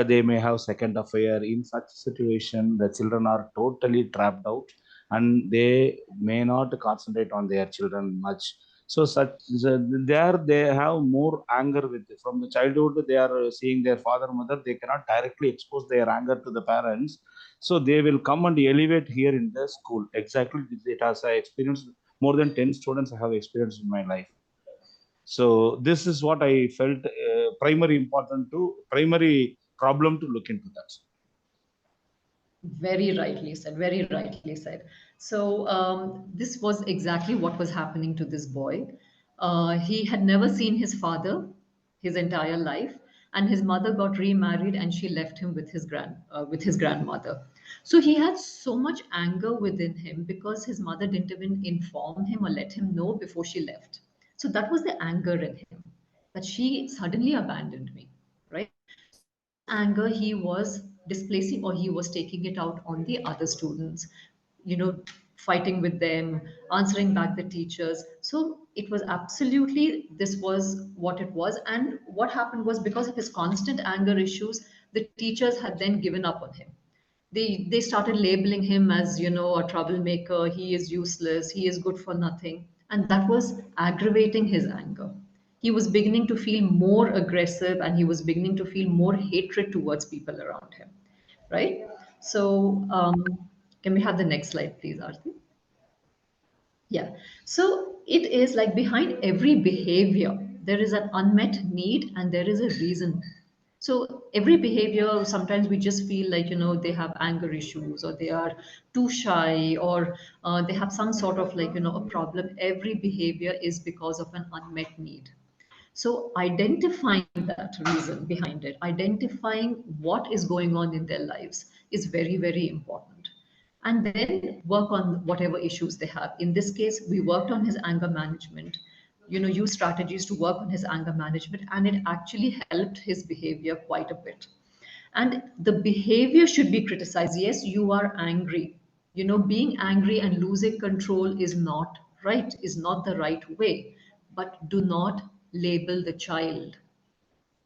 they may have second affair. In such situation, the children are totally trapped out and they may not concentrate on their children much. So there they have more anger with from the childhood. They are seeing their father mother. They cannot directly expose their anger to the parents, so they will come and elevate here in the school. Exactly, it has I experienced more than 10 students I have experienced in my life. So this is what I felt primary problem to look into that. Very rightly said, very rightly said. So, this was exactly what was happening to this boy. He had never seen his father his entire life, and his mother got remarried and she left him with his grandmother. So he had so much anger within him because his mother didn't even inform him or let him know before she left. So that was the anger in him, that she suddenly abandoned me, right? So this anger he was displacing, or he was taking it out on the other students, you know, fighting with them, answering back the teachers. So it was absolutely, this was what it was. And what happened was, because of his constant anger issues, the teachers had then given up on him. They started labeling him as, a troublemaker. He is useless, he is good for nothing, and that was aggravating his anger. He was beginning to feel more aggressive, and he was beginning to feel more hatred towards people around him, right? So, can we have the next slide, please, Arti? Yeah. So it is like, behind every behavior, there is an unmet need and there is a reason. So every behavior, sometimes we just feel like, they have anger issues, or they are too shy, or they have some sort of, like, a problem. Every behavior is because of an unmet need. So identifying that reason behind it, identifying what is going on in their lives, is very, very important. And then work on whatever issues they have. In this case, we worked on his anger management, use strategies to work on his anger management, and it actually helped his behavior quite a bit. And the behavior should be criticized. Yes, you are angry. Being angry and losing control is not right, is not the right way. but do not label the child,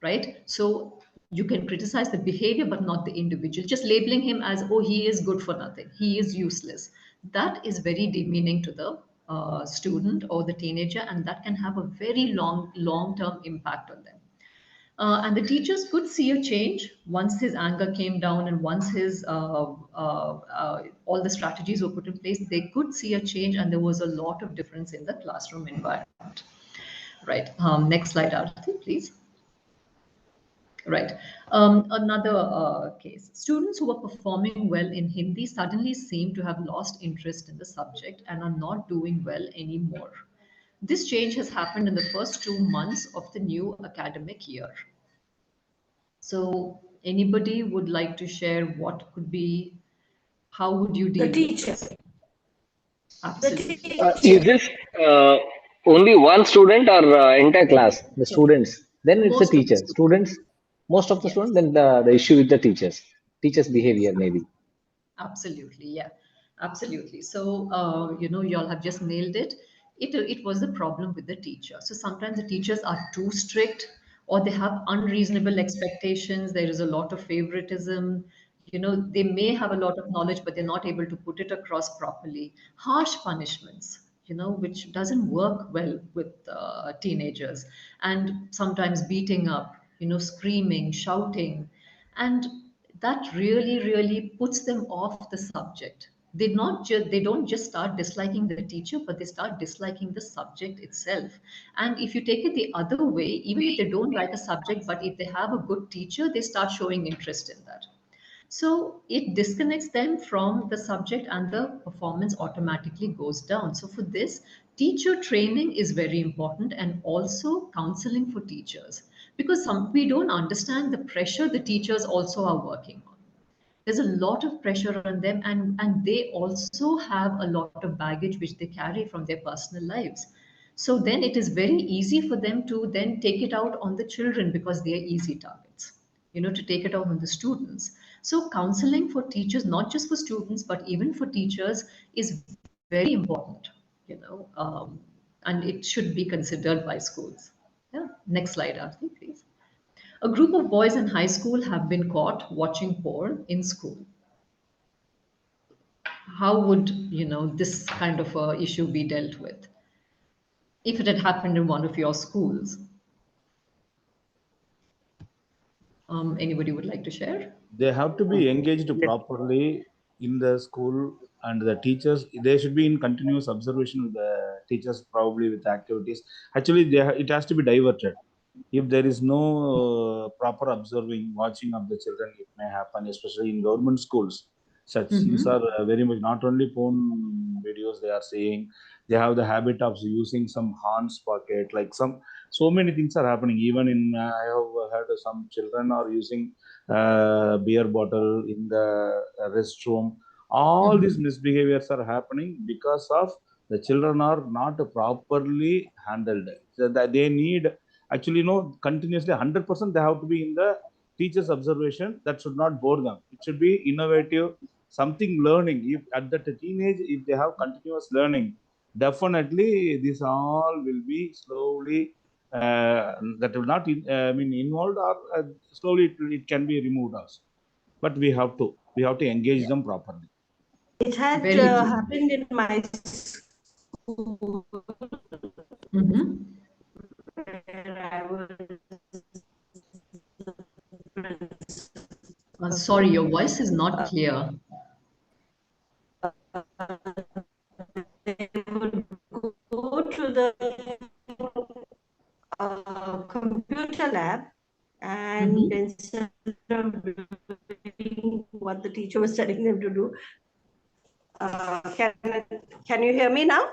right? So you can criticize the behavior, but not the individual. Just labeling him as, oh, he is good for nothing, he is useless. That is very demeaning to the student or the teenager, and that can have a very long-term impact on them. And the teachers could see a change once his anger came down and once his all the strategies were put in place. They could see a change, and there was a lot of difference in the classroom environment. Right. Next slide, Arati, please. Right. Another case. Students who were performing well in Hindi suddenly seem to have lost interest in the subject and are not doing well anymore. This change has happened in the first 2 months of the new academic year. So anybody would like to share what could be, how would you deal The teacher. with this? Absolutely. Is this only one student or entire class? The students. Then it's the Most of the teacher. students. Students, most of the Yes. students. Then the issue with the teachers. Teachers' behavior maybe. Absolutely, yeah, absolutely. So, you all have just nailed it. It was the problem with the teacher. So sometimes the teachers are too strict, or they have unreasonable expectations. There is a lot of favoritism. They may have a lot of knowledge, but they're not able to put it across properly. Harsh punishments, which doesn't work well with teenagers, and sometimes beating up, screaming, shouting, and that really puts them off the subject. They don't just start disliking the teacher, but they start disliking the subject itself. And if you take it the other way, even if they don't like a subject, but if they have a good teacher, they start showing interest in that. So it disconnects them from the subject, and the performance automatically goes down. So for this, teacher training is very important, and also counseling for teachers, because we don't understand the pressure the teachers also are working on. There's a lot of pressure on them, and they also have a lot of baggage which they carry from their personal lives. So then it is very easy for them to then take it out on the children, because they are easy targets, to take it out on the students. So counseling for teachers, not just for students, but even for teachers, is very important, and it should be considered by schools. Yeah. Next slide, Arti, please. A group of boys in high school have been caught watching porn in school. How would, this kind of a issue be dealt with if it had happened in one of your schools? Anybody would like to share? They have to be engaged properly in the school, and the teachers, they should be in continuous observation with the teachers, probably with activities. Actually, it has to be diverted. If there is no proper observing, watching of the children, it may happen, especially in government schools. Such things are very much, not only porn videos they are seeing, they have the habit of using some horns pocket, like so many things are happening. Even in, I have heard some children are using beer bottle in the restroom. All these misbehaviors are happening because of the children are not properly handled. So that they need, actually, continuously 100% they have to be in the teacher's observation. That should not bore them. It should be innovative, something learning. If at that teenage, if they have continuous learning, definitely this all will be slowly that will not involved, or slowly it can be removed also. But we have to engage them properly. It had happened in my school. Where I was sorry, your voice is not clear. They would go to the computer lab, and instead of doing what the teacher was telling them to do, can you hear me now?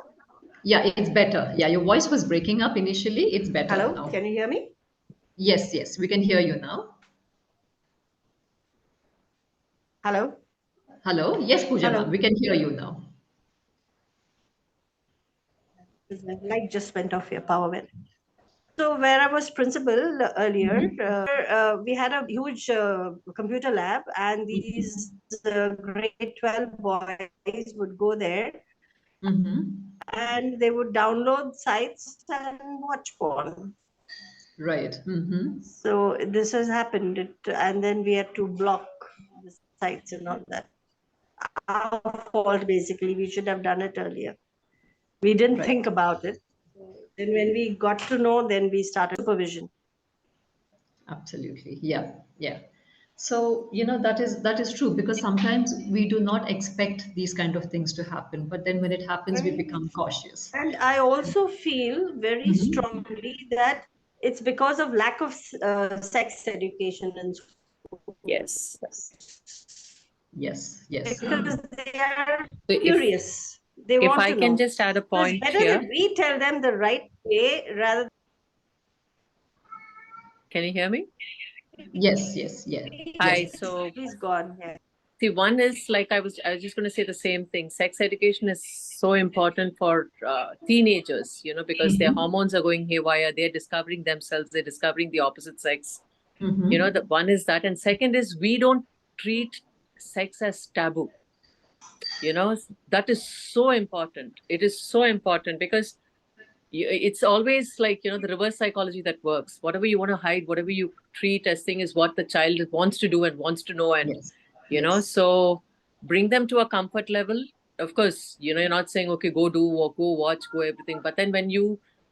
Yeah, it's better. Yeah, your voice was breaking up initially. It's better Hello, now. can you hear me? Yes, we can hear you now. Hello? Hello? Yes, Pooja, Hello. we can hear you now. The light just went off, your power went. So where I was principal earlier, we had a huge computer lab, and these grade 12 boys would go there and they would download sites and watch porn. Right. So this has happened, and then we had to block the sites and all that. Our fault, basically. We should have done it earlier. We didn't Right. think about it. Then when we got to know, then we started supervision. Absolutely. Yeah. Yeah. So, that is true, because sometimes we do not expect these kind of things to happen, but then when it happens, we become cautious. And I also feel very Mhm. strongly that it's because of lack of sex education in school. Yes. Yes. Yes. Because they are So curious. They if want I to can know. just add a So it's point better here. that we tell them the right way rather. Can you hear me? Yes. Yes. Yeah. Hi. Yes. So Please go on here. see, one is like I was just going to say the same thing. Sex education is so important for teenagers, because their hormones are going haywire. They're discovering themselves. They're discovering the opposite sex. Mhm. The one is that, and second is we don't treat sex as taboo. That is so important. It is so important because it's always like the reverse psychology that works. Whatever you want to hide, whatever you treat as thing is what the child wants to do and wants to know, and Yes. Yes. so bring them to a comfort level. Of course, you're not saying okay, go do or go watch, go everything, but then when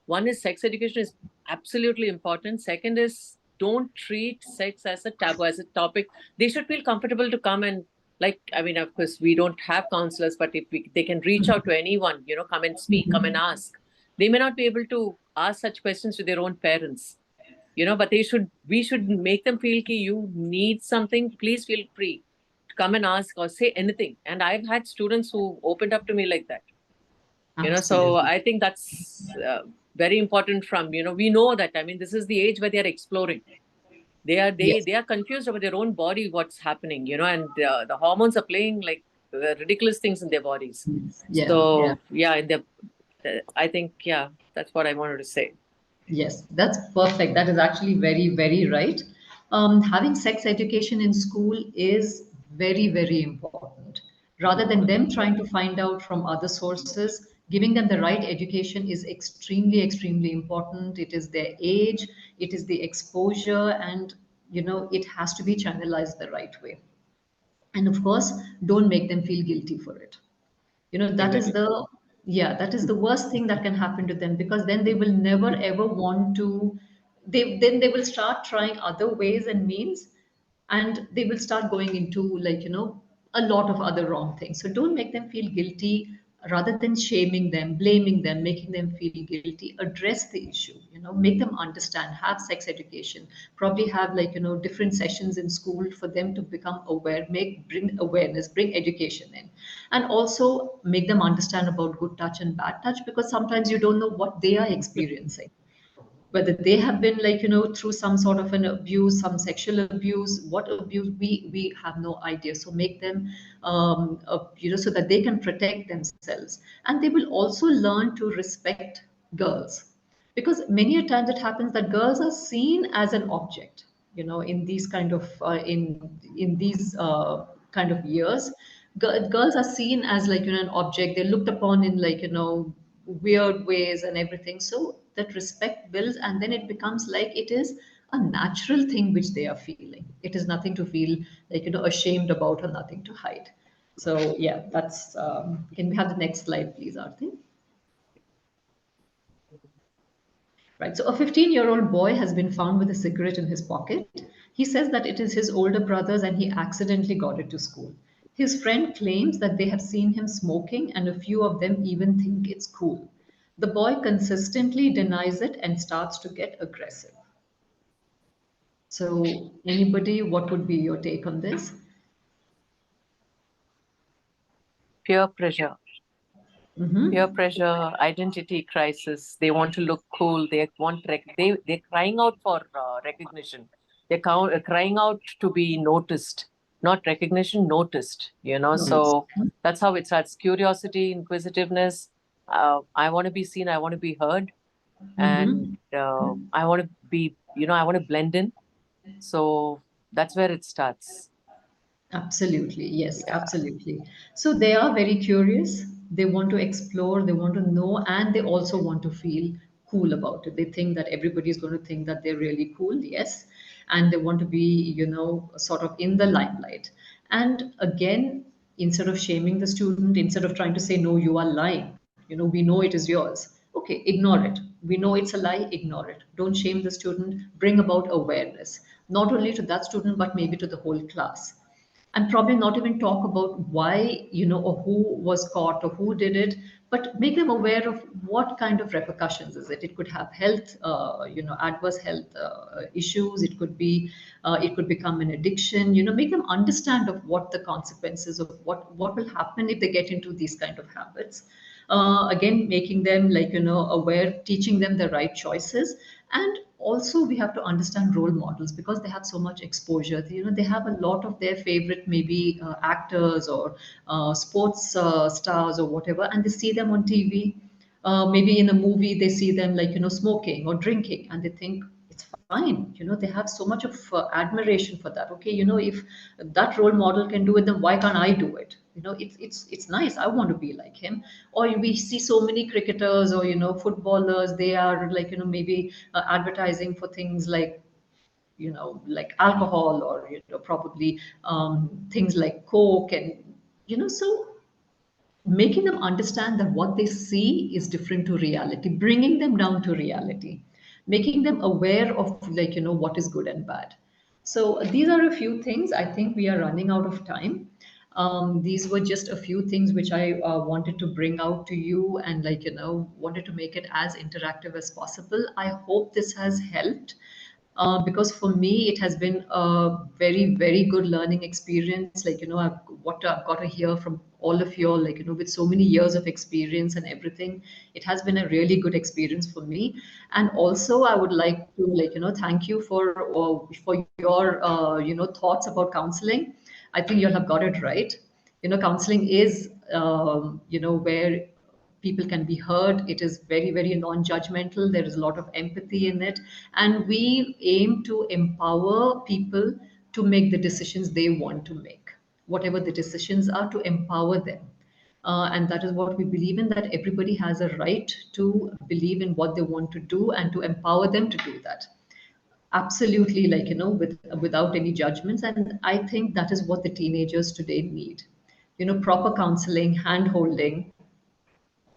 one is sex education is absolutely important. Second is don't treat sex as a taboo, as a topic. They should feel comfortable to come and, like, I mean, of course we don't have counselors, but if they can reach out to anyone, come and speak, come and ask. They may not be able to ask such questions to their own parents, but we should make them feel that you need something, please feel free to come and ask or say anything. And I've had students who opened up to me like that. So Absolutely. I think that's very important. We know that, I mean, this is the age where they are exploring. Yes. They are confused about their own body, what's happening, and the hormones are playing like ridiculous things in their bodies. Yeah. Yeah. So yeah, I think, yeah, that's what I wanted to say. Yes, that's perfect. That is actually very, very right. Having sex education in school is very, very important. Rather than them trying to find out from other sources, giving them the right education is extremely, extremely important. It is their age, it is the exposure, and it has to be channelized the right way. And of course, don't make them feel guilty for it. That is Exactly. the worst thing that can happen to them, because then they will never ever want to, they will start trying other ways and means, and they will start going into, like, a lot of other wrong things. So don't make them feel guilty. Rather than shaming them, blaming them, making them feel guilty, address the issue, make them understand, have sex education, probably have, like, different sessions in school for them to become aware, bring awareness, bring education in, and also make them understand about good touch and bad touch, because sometimes you don't know what they are experiencing, whether they have been, like, through some sort of an abuse, some sexual abuse, what abuse, we have no idea. So make them so that they can protect themselves, and they will also learn to respect girls, because many a times it happens that girls are seen as an object, in these kind of in these kind of years. Girls are seen as, like, an object. They're looked upon in, like, weird ways and everything. So that respect builds, and then it becomes like it is a natural thing which they are feeling. It is nothing to feel, like, ashamed about, or nothing to hide. So yeah, that's can we have the next slide, please, Arti? Right. So a 15-year-old boy has been found with a cigarette in his pocket. He says that it is his older brother's and he accidentally got it to school. His friend claims that they have seen him smoking, and a few of them even think it's cool. The boy consistently denies it and starts to get aggressive. So, anybody, what would be your take on this? Peer pressure. Mm-hmm. Peer pressure, identity crisis. They want to look cool. They're crying out for recognition. They're crying out to be noticed, not recognition, noticed. Notice. So that's how it starts. Curiosity, inquisitiveness. I want to be seen. I want to be heard, Mm-hmm. and I want to be. I want to blend in. So that's where it starts. Absolutely. Yes, Yeah. absolutely. So they are very curious. They want to explore, they want to know, and they also want to feel cool about it. They think that everybody is going to think that they're really cool, yes, and they want to be, sort of in the limelight. And again, instead of shaming the student, instead of trying to say, no, you are lying, we know it is yours. Okay, ignore it. We know it's a lie, ignore it. Don't shame the student, bring about awareness, not only to that student, but maybe to the whole class. And probably not even talk about why, or who was caught or who did it, but make them aware of what kind of repercussions is it. It could have health, adverse health issues. It could be, it could become an addiction. Make them understand of what the consequences of what will happen if they get into these kind of habits. Again, making them aware, teaching them the right choices. And also we have to understand role models, because they have so much exposure. They have a lot of their favorite, maybe actors or sports stars or whatever, and they see them on TV. Maybe in a movie they see them smoking or drinking, and they think it's fine. They have so much of admiration for that. Okay, if that role model can do it, then why can't I do it? It's nice. I want to be like him. Or we see so many cricketers or footballers. They are maybe advertising for things like like alcohol, or probably things like coke. And so making them understand that what they see is different to reality, bringing them down to reality, making them aware of what is good and bad. So these are a few things. I think we are running out of time. These were just a few things which I wanted to bring out to you, and wanted to make it as interactive as possible. I hope this has helped, because for me it has been a very, very good learning experience. What I've got to hear from all of you all, with so many years of experience and everything, it has been a really good experience for me. And also I would like to thank you for your thoughts about counseling. I think you have got it right. Counseling is where people can be heard. It is very, very non-judgmental. There is a lot of empathy in it, and we aim to empower people to make the decisions they want to make, whatever the decisions are, to empower them. And that is what we believe in, that everybody has a right to believe in what they want to do and to empower them to do that. Absolutely, without any judgments. And I think that is what the teenagers today need. Proper counseling, hand holding,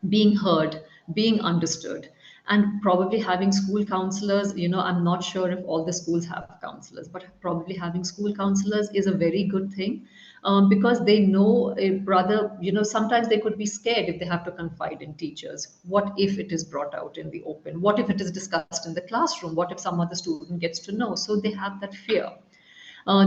being heard, being understood, and probably having school counselors. I'm not sure if all the schools have counselors, but probably having school counselors is a very good thing, because they know a brother. Sometimes they could be scared if they have to confide in teachers. What if it is brought out in the open? What if it is discussed in the classroom? What if some other student gets to know? So they have that fear.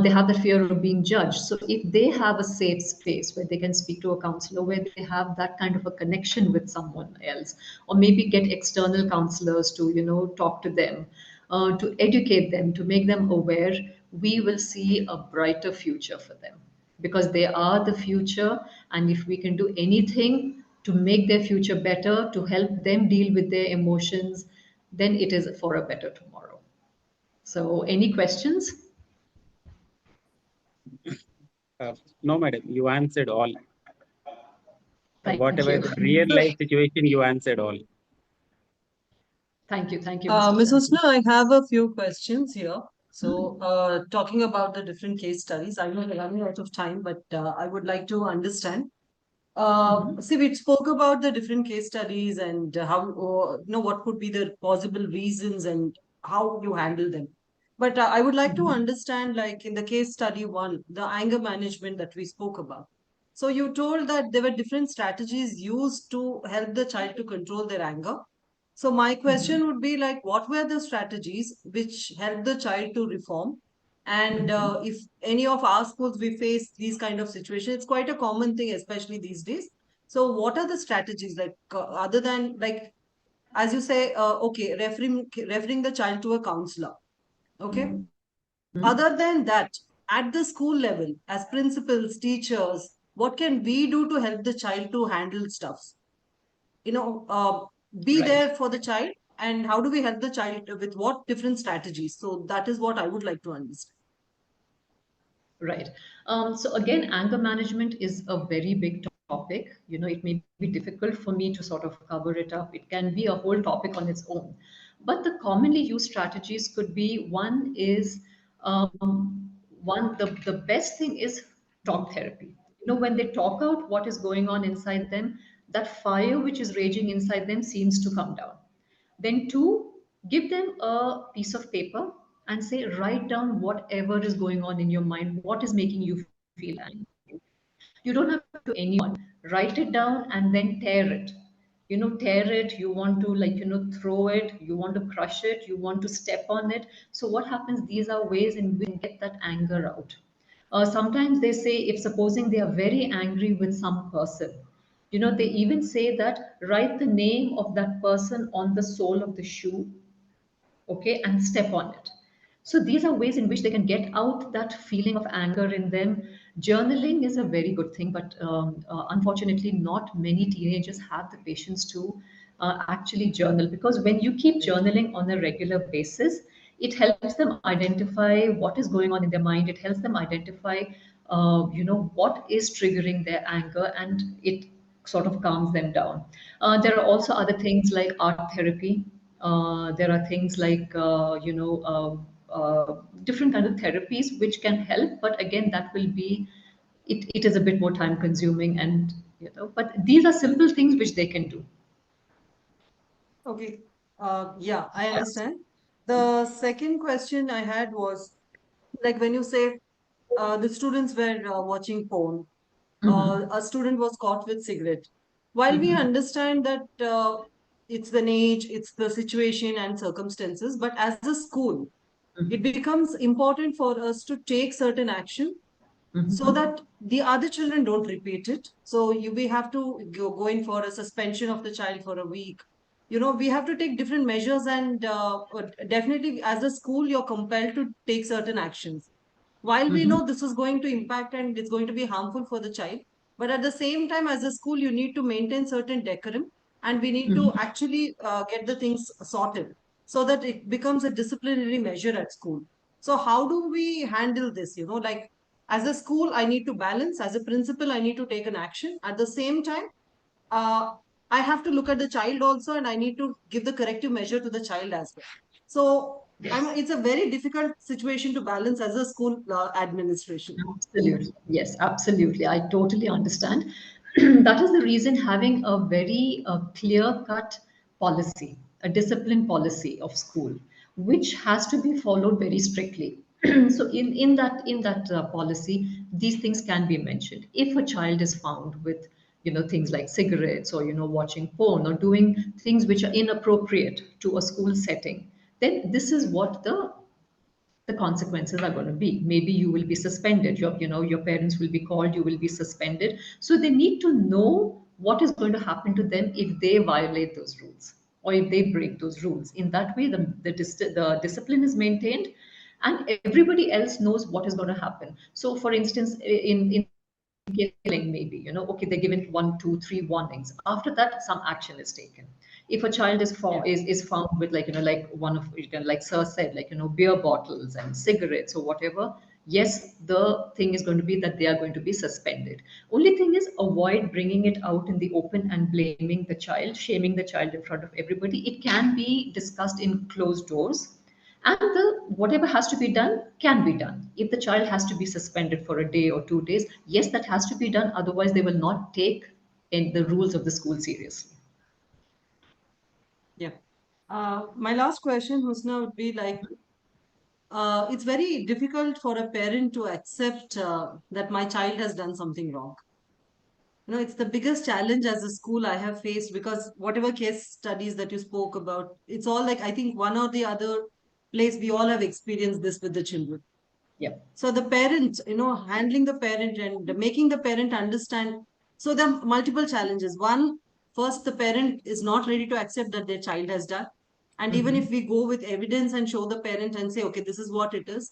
They have the fear of being judged. So if they have a safe space where they can speak to a counselor, where they have that kind of a connection with someone else, or maybe get external counselors to, talk to them, to educate them, to make them aware, we will see a brighter future for them, because they are the future. And if we can do anything to make their future better, to help them deal with their emotions, then it is for a better tomorrow. So any questions? No, madam, you answered all. Thank Whatever you. the real life situation, you answered all. Thank you. Thank you, Ms. Mr. Husna, I have a few questions here. So, talking about the different case studies, I know we're running out of time, but I would like to understand. See, we spoke about the different case studies and how, what could be the possible reasons and how you handle them. But I would like to understand, like in the case study one, the anger management that we spoke about. So you told that there were different strategies used to help the child to control their anger. So my question would be like, what were the strategies which helped the child to reform? And if any of our schools we face these kind of situations, it's quite a common thing, especially these days. So what are the strategies like other than like, as you say, okay, referring the child to a counselor. Okay. Other than that, at the school level, as principals, teachers, what can we do to help the child to handle stuffs? Be Right. there for the child, and how do we help the child with what different strategies? So that is what I would like to understand. Right. So again, anger management is a very big topic. It may be difficult for me to sort of cover it up. It can be a whole topic on its own. But the commonly used strategies could be one is the best thing is talk therapy. When they talk out what is going on inside them, that fire which is raging inside them seems to come down. Then two, give them a piece of paper and say, write down whatever is going on in your mind, what is making you feel angry. You don't have to give it to anyone. Write it down and then tear it. Tear it. You want to throw it. You want to crush it. You want to step on it. So what happens? These are ways in which we get that anger out. Sometimes they say, if supposing they are very angry with some person, they even say that write the name of that person on the sole of the shoe, okay, and step on it. So these are ways in which they can get out that feeling of anger in them. Journaling is a very good thing, but unfortunately not many teenagers have the patience to actually journal, because when you keep journaling on a regular basis, it helps them identify what is going on in their mind. It helps them identify what is triggering their anger, and it sort of calms them down. There are also other things like art therapy. There are things like different kind of therapies which can help, but again, that will be it is a bit more time consuming, and but these are simple things which they can do. Okay. Yeah, I understand. The second question I had was, like, when you say the students were watching porn, a student was caught with cigarette. While we understand that it's the age, it's the situation and circumstances, but as a school, it becomes important for us to take certain action so that the other children don't repeat it. So we have to go in for a suspension of the child for a week. We have to take different measures, and definitely as a school, you're compelled to take certain actions. While we know this is going to impact and it's going to be harmful for the child, but at the same time, as a school, you need to maintain certain decorum, and we need to actually get the things sorted so that it becomes a disciplinary measure at school. So how do we handle this? Like, as a school, I need to balance. As a principal, I need to take an action. At the same time, uh, I have to look at the child also, and I need to give the corrective measure to the child as well. So it's a very difficult situation to balance as a school administration. Absolutely. Yes, absolutely. I totally understand. That is the reason having a very clear-cut policy, a discipline policy of school, which has to be followed very strictly. So in that policy, these things can be mentioned. If a child is found with things like cigarettes, or watching porn, or doing things which are inappropriate to a school setting, then this is what the consequences are going to be. Maybe you will be suspended. Your parents will be called. You will be suspended. So they need to know what is going to happen to them if they violate those rules, or if they break those rules. In that way, the discipline is maintained, and everybody else knows what is going to happen. So, for instance, in killing, maybe okay, they're given 1 2 3 warnings. After that, some action is taken. If a child is found with, like one of, like sir said, beer bottles and cigarettes or whatever, yes, the thing is going to be that they are going to be suspended. Only thing is, avoid bringing it out in the open and blaming the child, shaming the child in front of everybody. It can be discussed in closed doors, and whatever has to be done can be done. If the child has to be suspended for a day or 2 days, yes, that has to be done. Otherwise, they will not take in the rules of the school seriously. Yeah. My last question, Husna, would be like, it's very difficult for a parent to accept that my child has done something wrong. It's the biggest challenge as a school I have faced, because whatever case studies that you spoke about, it's all like, I think one or the other place we all have experienced this with the children. Yeah. So the parent, handling the parent and making the parent understand. So there are multiple challenges. One, first, the parent is not ready to accept that their child has done. And even if we go with evidence and show the parent and say, okay, this is what it is.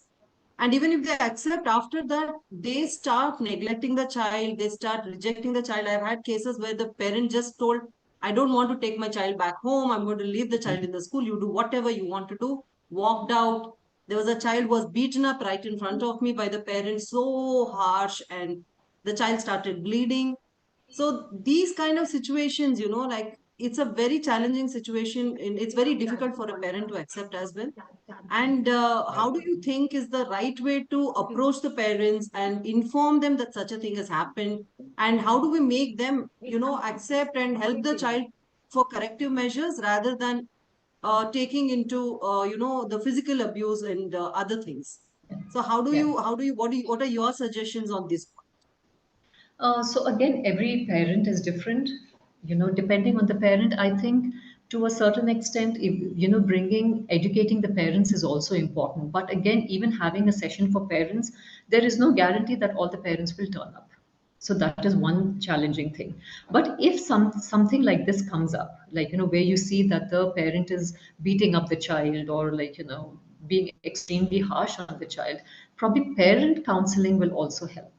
And even if they accept, after that, they start neglecting the child, they start rejecting the child. I've had cases where the parent just told, I don't want to take my child back home. I'm going to leave the child in the school. You do whatever you want to do. Walked out. There was a child who was beaten up right in front of me by the parents, so harsh, and the child started bleeding. So these kind of situations, you know, like it's a very challenging situation and it's very difficult for a parent to accept as well. And how do you think is the right way to approach the parents and inform them that such a thing has happened? And how do we make them, you know, accept and help the child for corrective measures rather than taking into, you know, the physical abuse and other things? So Yeah. what are your suggestions on this? So again, every parent is different. You know, depending on the parent, I think to a certain extent, if, you know, educating the parents is also important. But again, even having a session for parents, there is no guarantee that all the parents will turn up. So that is one challenging thing. But if something like this comes up, like, you know, where you see that the parent is beating up the child, or like, you know, being extremely harsh on the child, probably parent counseling will also help.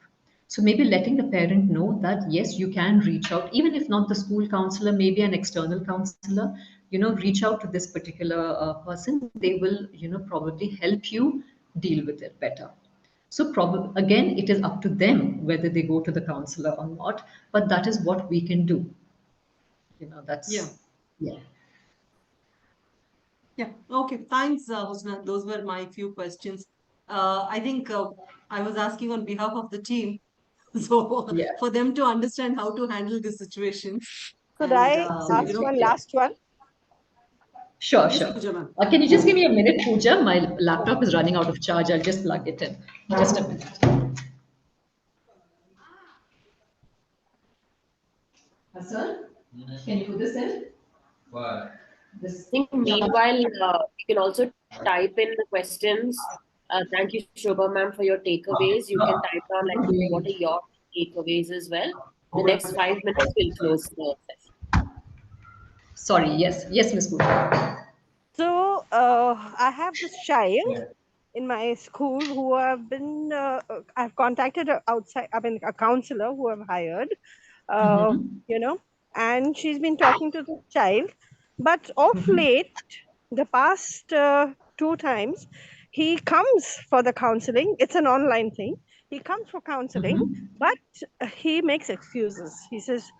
So maybe letting the parent know that yes, you can reach out, even if not the school counselor, maybe an external counselor, you know, reach out to this particular person. They will, you know, probably help you deal with it better. So probably again, it is up to them whether they go to the counselor or not. But that is what we can do. You know, Yeah. yeah. Yeah. Okay. Thanks, Husna. Those were my few questions. I think I was asking on behalf of the team, so Yeah. for them to understand how to handle the situation. Could And I ask Absolutely. one Yeah. last one? Sure, yes, sure. Pooja ma'am. Can you just give me a minute, Pooja? My laptop is running out of charge. I'll just plug it in. Just a minute. Hassan, can you put this in? This. I think meanwhile, you can also type in the questions. Thank you, Shobha ma'am, for your takeaways. You can type down like what are your takeaways as well. The next 5 minutes will close the session. Sorry. Yes. Yes, Miss Pooja. So I have this child in my school who have been I've contacted a counselor who I've hired, you know, and she's been talking to the child, but of late, the past two times, he comes for the counseling. It's an online thing. He comes for counseling, but he makes excuses. He says,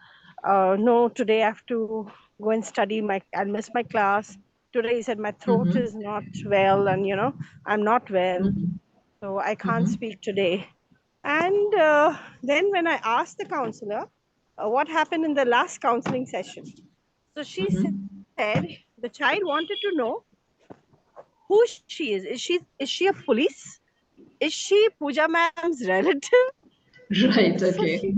no, today I have to go and study, I'll miss my class. Today he said my throat is not well, and you know, I'm not well, so I can't speak today. And then when I asked the counselor what happened in the last counseling session, so she said the child wanted to know who she is. Is she a police? Is she Pooja ma'am's relative? Right. So Okay.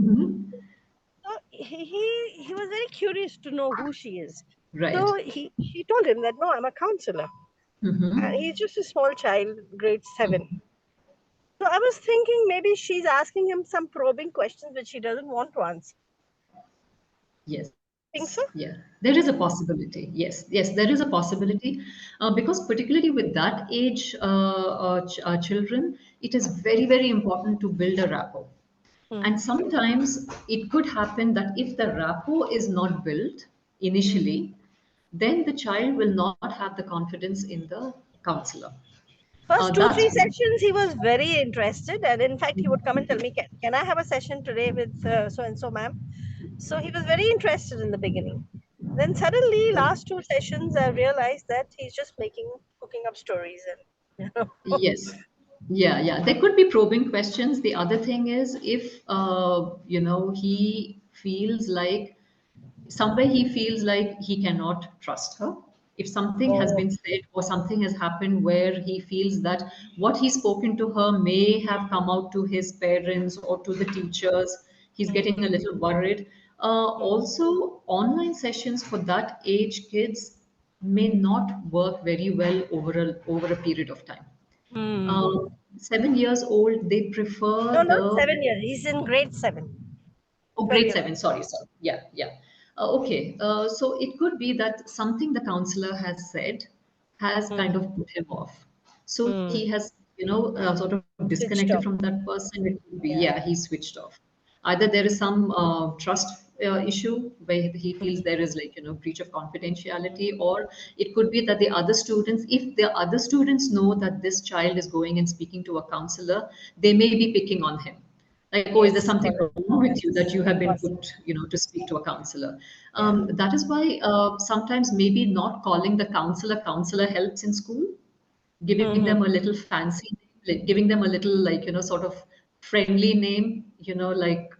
so he was very curious to know who she is. Right. So he told him that no, I'm a counselor. And he's just a small child, grade 7. So I was thinking maybe she's asking him some probing questions which he doesn't want to answer. Yes. Think so? Yeah. There is a possibility. Yes. Yes. There is a possibility because particularly with that age children, it is very, very important to build a rapport. And sometimes it could happen that if the rapport is not built initially, then the child will not have the confidence in the counselor. First two, That's three sessions, he was very interested. And in fact, he would come and tell me, can I have a session today with so-and-so ma'am? So he was very interested in the beginning. Then suddenly, last two sessions, I realized that he's just cooking up stories. And, you know. yes. Yeah, yeah. There could be probing questions. The other thing is if you know, he feels like somewhere he feels like he cannot trust her. If something has been said or something has happened where he feels that what he's spoken to her may have come out to his parents or to the teachers, he's getting a little worried. Also, online sessions for that age kids may not work very well over a period of time. 7 years old, they prefer No, not the 7 years. He's in grade 7. Oh, So grade yeah. 7. Sorry, sorry. Yeah, yeah. Okay. So it could be that something the counselor has said has kind of put him off. So he has, you know, sort of Switched disconnected off. from that person. It could be, Yeah. yeah, he switched off. Either there is some trust issue where he feels there is like, you know, breach of confidentiality, or it could be that the other students, if the other students know that this child is going and speaking to a counselor, they may be picking on him. Like, oh, is there something wrong with you that you have been put, to speak to a counselor? That is why sometimes maybe not calling the counselor helps in school, giving them a little fancy name, like giving them a little, like, sort of friendly name, like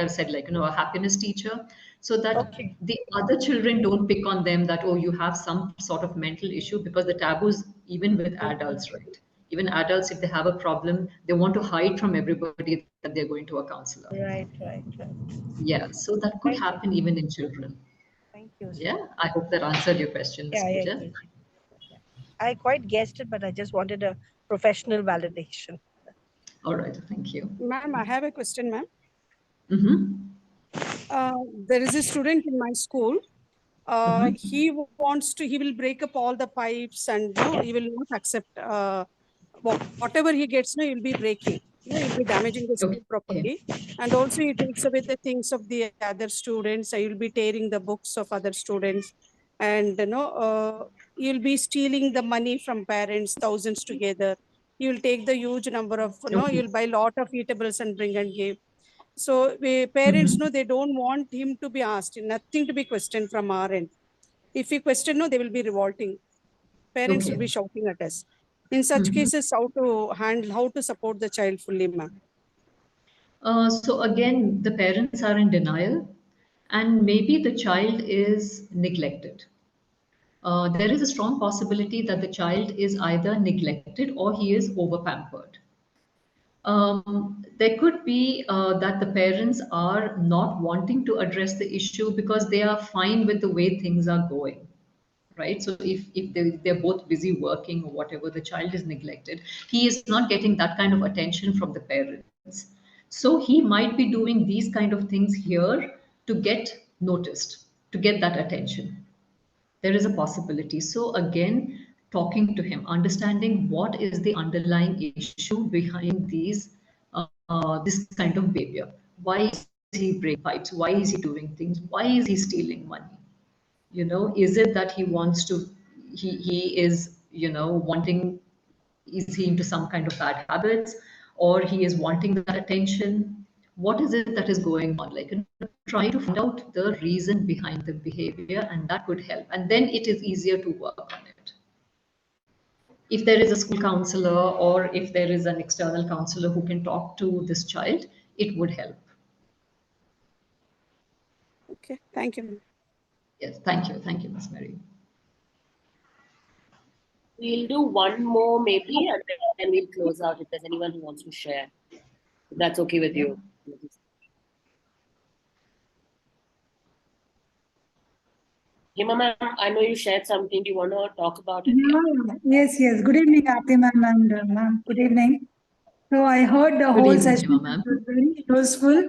I've said, like, a happiness teacher, so that the other children don't pick on them that, oh, you have some sort of mental issue, because the taboos, even with adults, right? Even adults, if they have a problem, they want to hide from everybody that they're going to a counselor. Right. Yeah, so that could happen even in children. Thank you. Yeah, I hope that answered your question, Ms. Pooja. Yeah. I quite guessed it, but I just wanted a professional validation. All right, thank you. Ma'am, I have a question, ma'am. Mm-hmm. There is a student in my school. He will break up all the pipes, and he will not accept whatever he gets. He'll be breaking. He'll be damaging the school property, and also he takes away the things of the other students. He'll be tearing the books of other students, and he'll be stealing the money from parents, thousands together. You'll take the huge number of, you'll buy a lot of eatables and bring and give. So parents know they don't want him to be asked, nothing to be questioned from our end. If we question, they will be revolting. Parents will be shouting at us. In such cases, how to support the child fully, ma'am? So again, the parents are in denial, and maybe the child is neglected. There is a strong possibility that the child is either neglected or he is over-pampered. There could be that the parents are not wanting to address the issue because they are fine with the way things are going, right? So if they're both busy working or whatever, the child is neglected. He is not getting that kind of attention from the parents. So he might be doing these kind of things here to get noticed, to get that attention. There is a possibility. So again, talking to him, understanding what is the underlying issue behind this kind of behavior. Why is he breaking pipes? Why is he doing things? Why is he stealing money? Is it that he wants to? He is wanting. Is he into some kind of bad habits, or he is wanting that attention? What is it that is going on? Like, try to find out the reason behind the behavior, and that could help. And then it is easier to work on it. If there is a school counselor, or if there is an external counselor who can talk to this child, it would help. Okay, thank you. Yes, thank you, Ms. Mary. We'll do one more maybe, and then we'll close out if there's anyone who wants to share. If that's okay with you. Hima ma'am, I know you shared something. Do you want to talk about it? Yes. Good evening, Aarti ma'am and ma'am. Good evening. So I heard the whole session. It was very useful.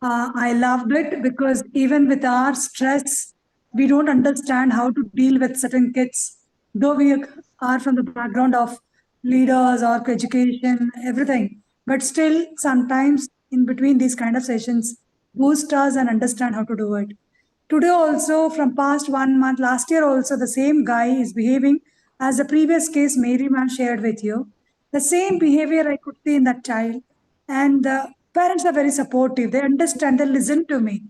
I loved it because even with our stress, we don't understand how to deal with certain kids. Though we are from the background of leaders or education, everything, but still sometimes in between these kind of sessions, boost us and understand how to do it. Today also, from past 1 month, last year also, the same guy is behaving as the previous case Mary ma'am shared with you. The same behavior I could see in that child. And the parents are very supportive. They understand, they listen to me.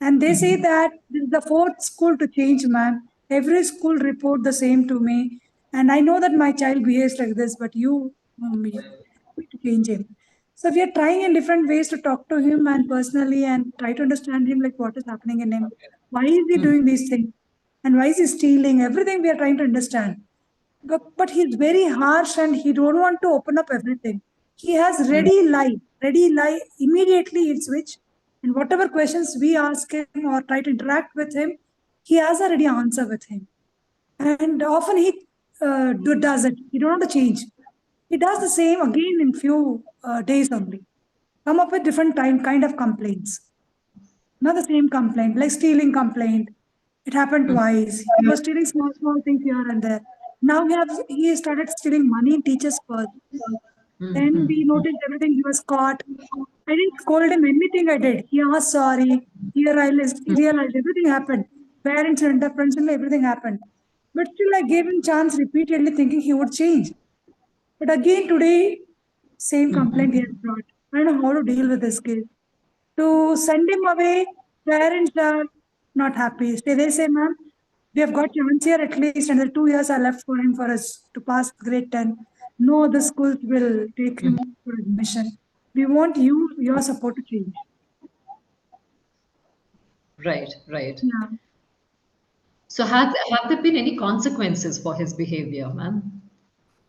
And they say that this is the fourth school to change, ma'am. Every school report the same to me. And I know that my child behaves like this, but you to change him. So we are trying in different ways to talk to him and personally and try to understand him, like what is happening in him. Why is he doing these things? And why is he stealing? Everything we are trying to understand. But he's very harsh and he don't want to open up everything. He has ready lie immediately he'll switch. And whatever questions we ask him or try to interact with him, he has a ready answer with him. And often he does it. He don't want to change. He does the same again in few days only. Come up with different kind of complaints. Not the same complaint, like stealing complaint. It happened twice. He was stealing small things here and there. Now he started stealing money in teacher's purse. Then we noticed everything. He was caught. I didn't scold him anything I did. He asked sorry. He realized everything happened. Parents and friends and everything happened. But still I gave him chance repeatedly thinking he would change. But again today, same complaint he has brought. I don't know how to deal with this kid. To send him away, parents are not happy. They say, ma'am, we have got chance here at least, and the 2 years are left for him for us to pass grade 10. No other schools will take him for admission. We want your support to change. Right, right. Yeah. So have there been any consequences for his behavior, ma'am?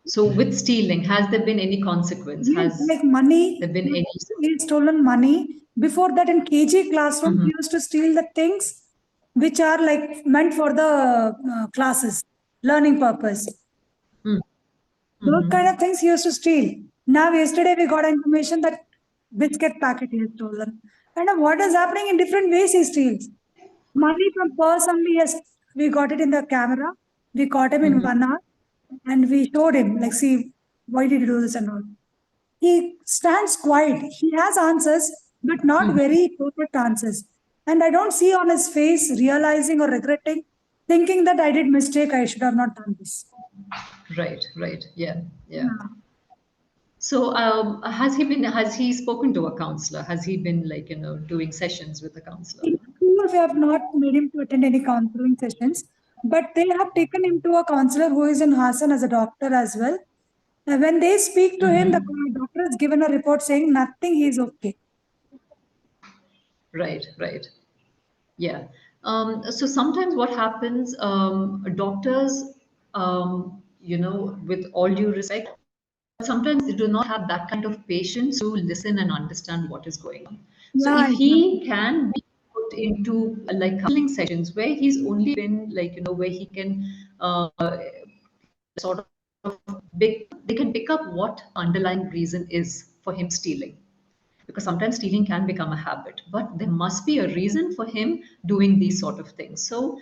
So with stealing, has there been any consequence? Yes, Has like money. there been any? He stolen money. Before that, in KG classroom, he used to steal the things which are like meant for the classes, learning purpose. Those kind of things he used to steal. Now, yesterday we got information that biscuit packet he has stolen. And what is happening in different ways he steals. Money from purse only, yes, we got it in the camera. We caught him in 1 hour and we showed him, like, see, why did you do this and all. He stands quiet. He has answers, but not very perfect answers. And I don't see on his face realizing or regretting, thinking that I did mistake, I should have not done this. Right, right. Yeah, yeah. So has he spoken to a counselor? Has he been like, doing sessions with a counselor? In school, we have not made him to attend any counseling sessions, but they have taken him to a counselor who is in Hassan as a doctor as well. When they speak to him, the doctor has given a report saying nothing, he is okay. Right, right. Yeah. So sometimes what happens, doctors, with all due respect, sometimes they do not have that kind of patience to listen and understand what is going on. So Yeah, if he can be put into like counseling sessions where he's only been like, where he can sort of they can pick up what underlying reason is for him stealing. Because sometimes stealing can become a habit, but there must be a reason for him doing these sort of things. So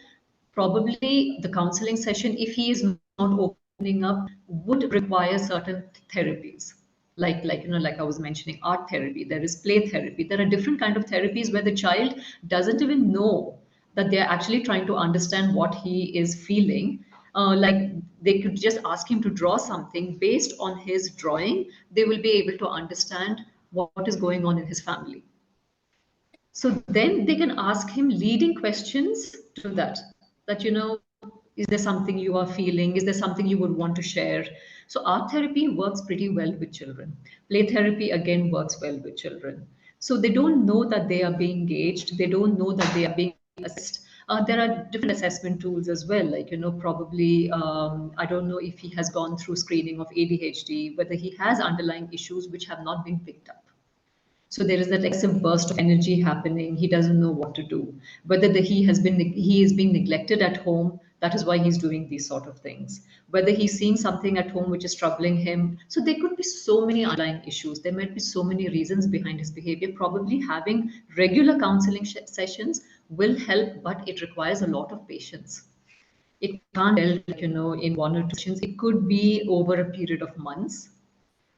probably the counseling session, if he is not opening up, would require certain therapies. Like I was mentioning, art therapy, there is play therapy. There are different kind of therapies where the child doesn't even know that they're actually trying to understand what he is feeling. Like they could just ask him to draw something based on his drawing, they will be able to understand what is going on in his family. So then they can ask him leading questions to that, is there something you are feeling? Is there something you would want to share? So art therapy works pretty well with children. Play therapy again works well with children. So they don't know that they are being engaged. They don't know that they are being assessed. There are different assessment tools as well. Like, probably, I don't know if he has gone through screening of ADHD, whether he has underlying issues which have not been picked up. So there is that excessive burst of energy happening. He doesn't know what to do. Whether he is being neglected at home, that is why he's doing these sort of things. Whether he's seeing something at home which is troubling him. So there could be so many underlying issues. There might be so many reasons behind his behavior. Probably having regular counseling sessions will help, but it requires a lot of patience. It can't help, in 1 or 2 sessions. It could be over a period of months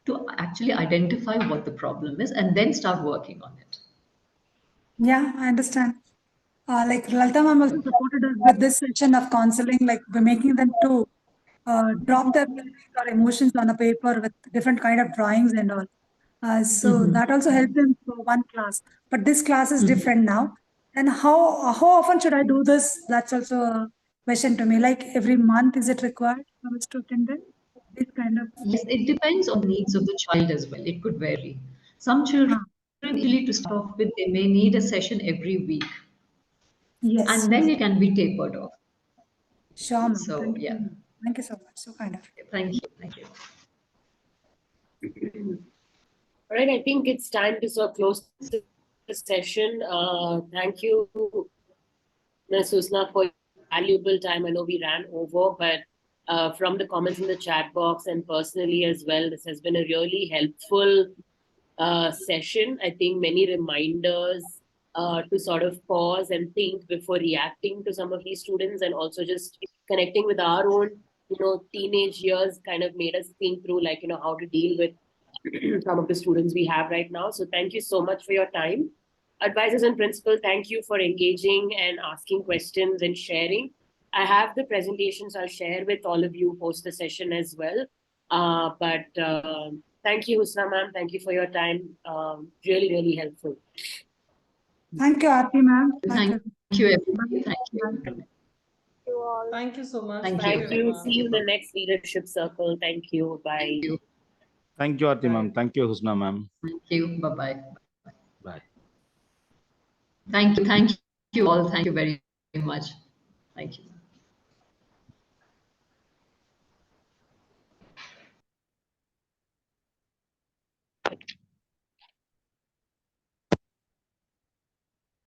to actually identify what the problem is and then start working on it. Yeah, I understand. Like Lalita ma'am also supported us with this section of counseling, like we're making them to drop their feelings or emotions on a paper with different kind of drawings and all. So that also helped them for one class. But this class is different now. And how often should I do this? That's also a question to me. Like every month, is it required for us to attend it? This kind of. Yes, it depends on the needs of the child as well. It could vary. Some children, really to start off with, they may need a session every week. Yes. And then it can be tapered off. Sure, ma'am. So, Thank you. yeah. Thank you so much. So kind of. Thank you. Thank you. All right, I think it's time to sort of close the session. Thank you, Ms. Husna, for your valuable time. I know we ran over, but from the comments in the chat box and personally as well, this has been a really helpful session. I think many reminders to sort of pause and think before reacting to some of these students, and also just connecting with our own, teenage years kind of made us think through, like, how to deal with some of the students we have right now. So thank you so much for your time. Advisors and principal, thank you for engaging and asking questions and sharing. I have the presentations I'll share with all of you post the session as well. Thank you, Husna ma'am. Thank you for your time. Really, really helpful. Thank you, Aarti ma'am. Thank you, everybody. Thank you. Thank you so much. Thank Thank you. everyone. See you in the next leadership circle. Thank you. Bye. Thank you. Thank you, Aarti ma'am. Thank you, Husna ma'am. Thank you. Bye-bye. Bye. Thank you. Thank you all. Thank you very much. Thank you.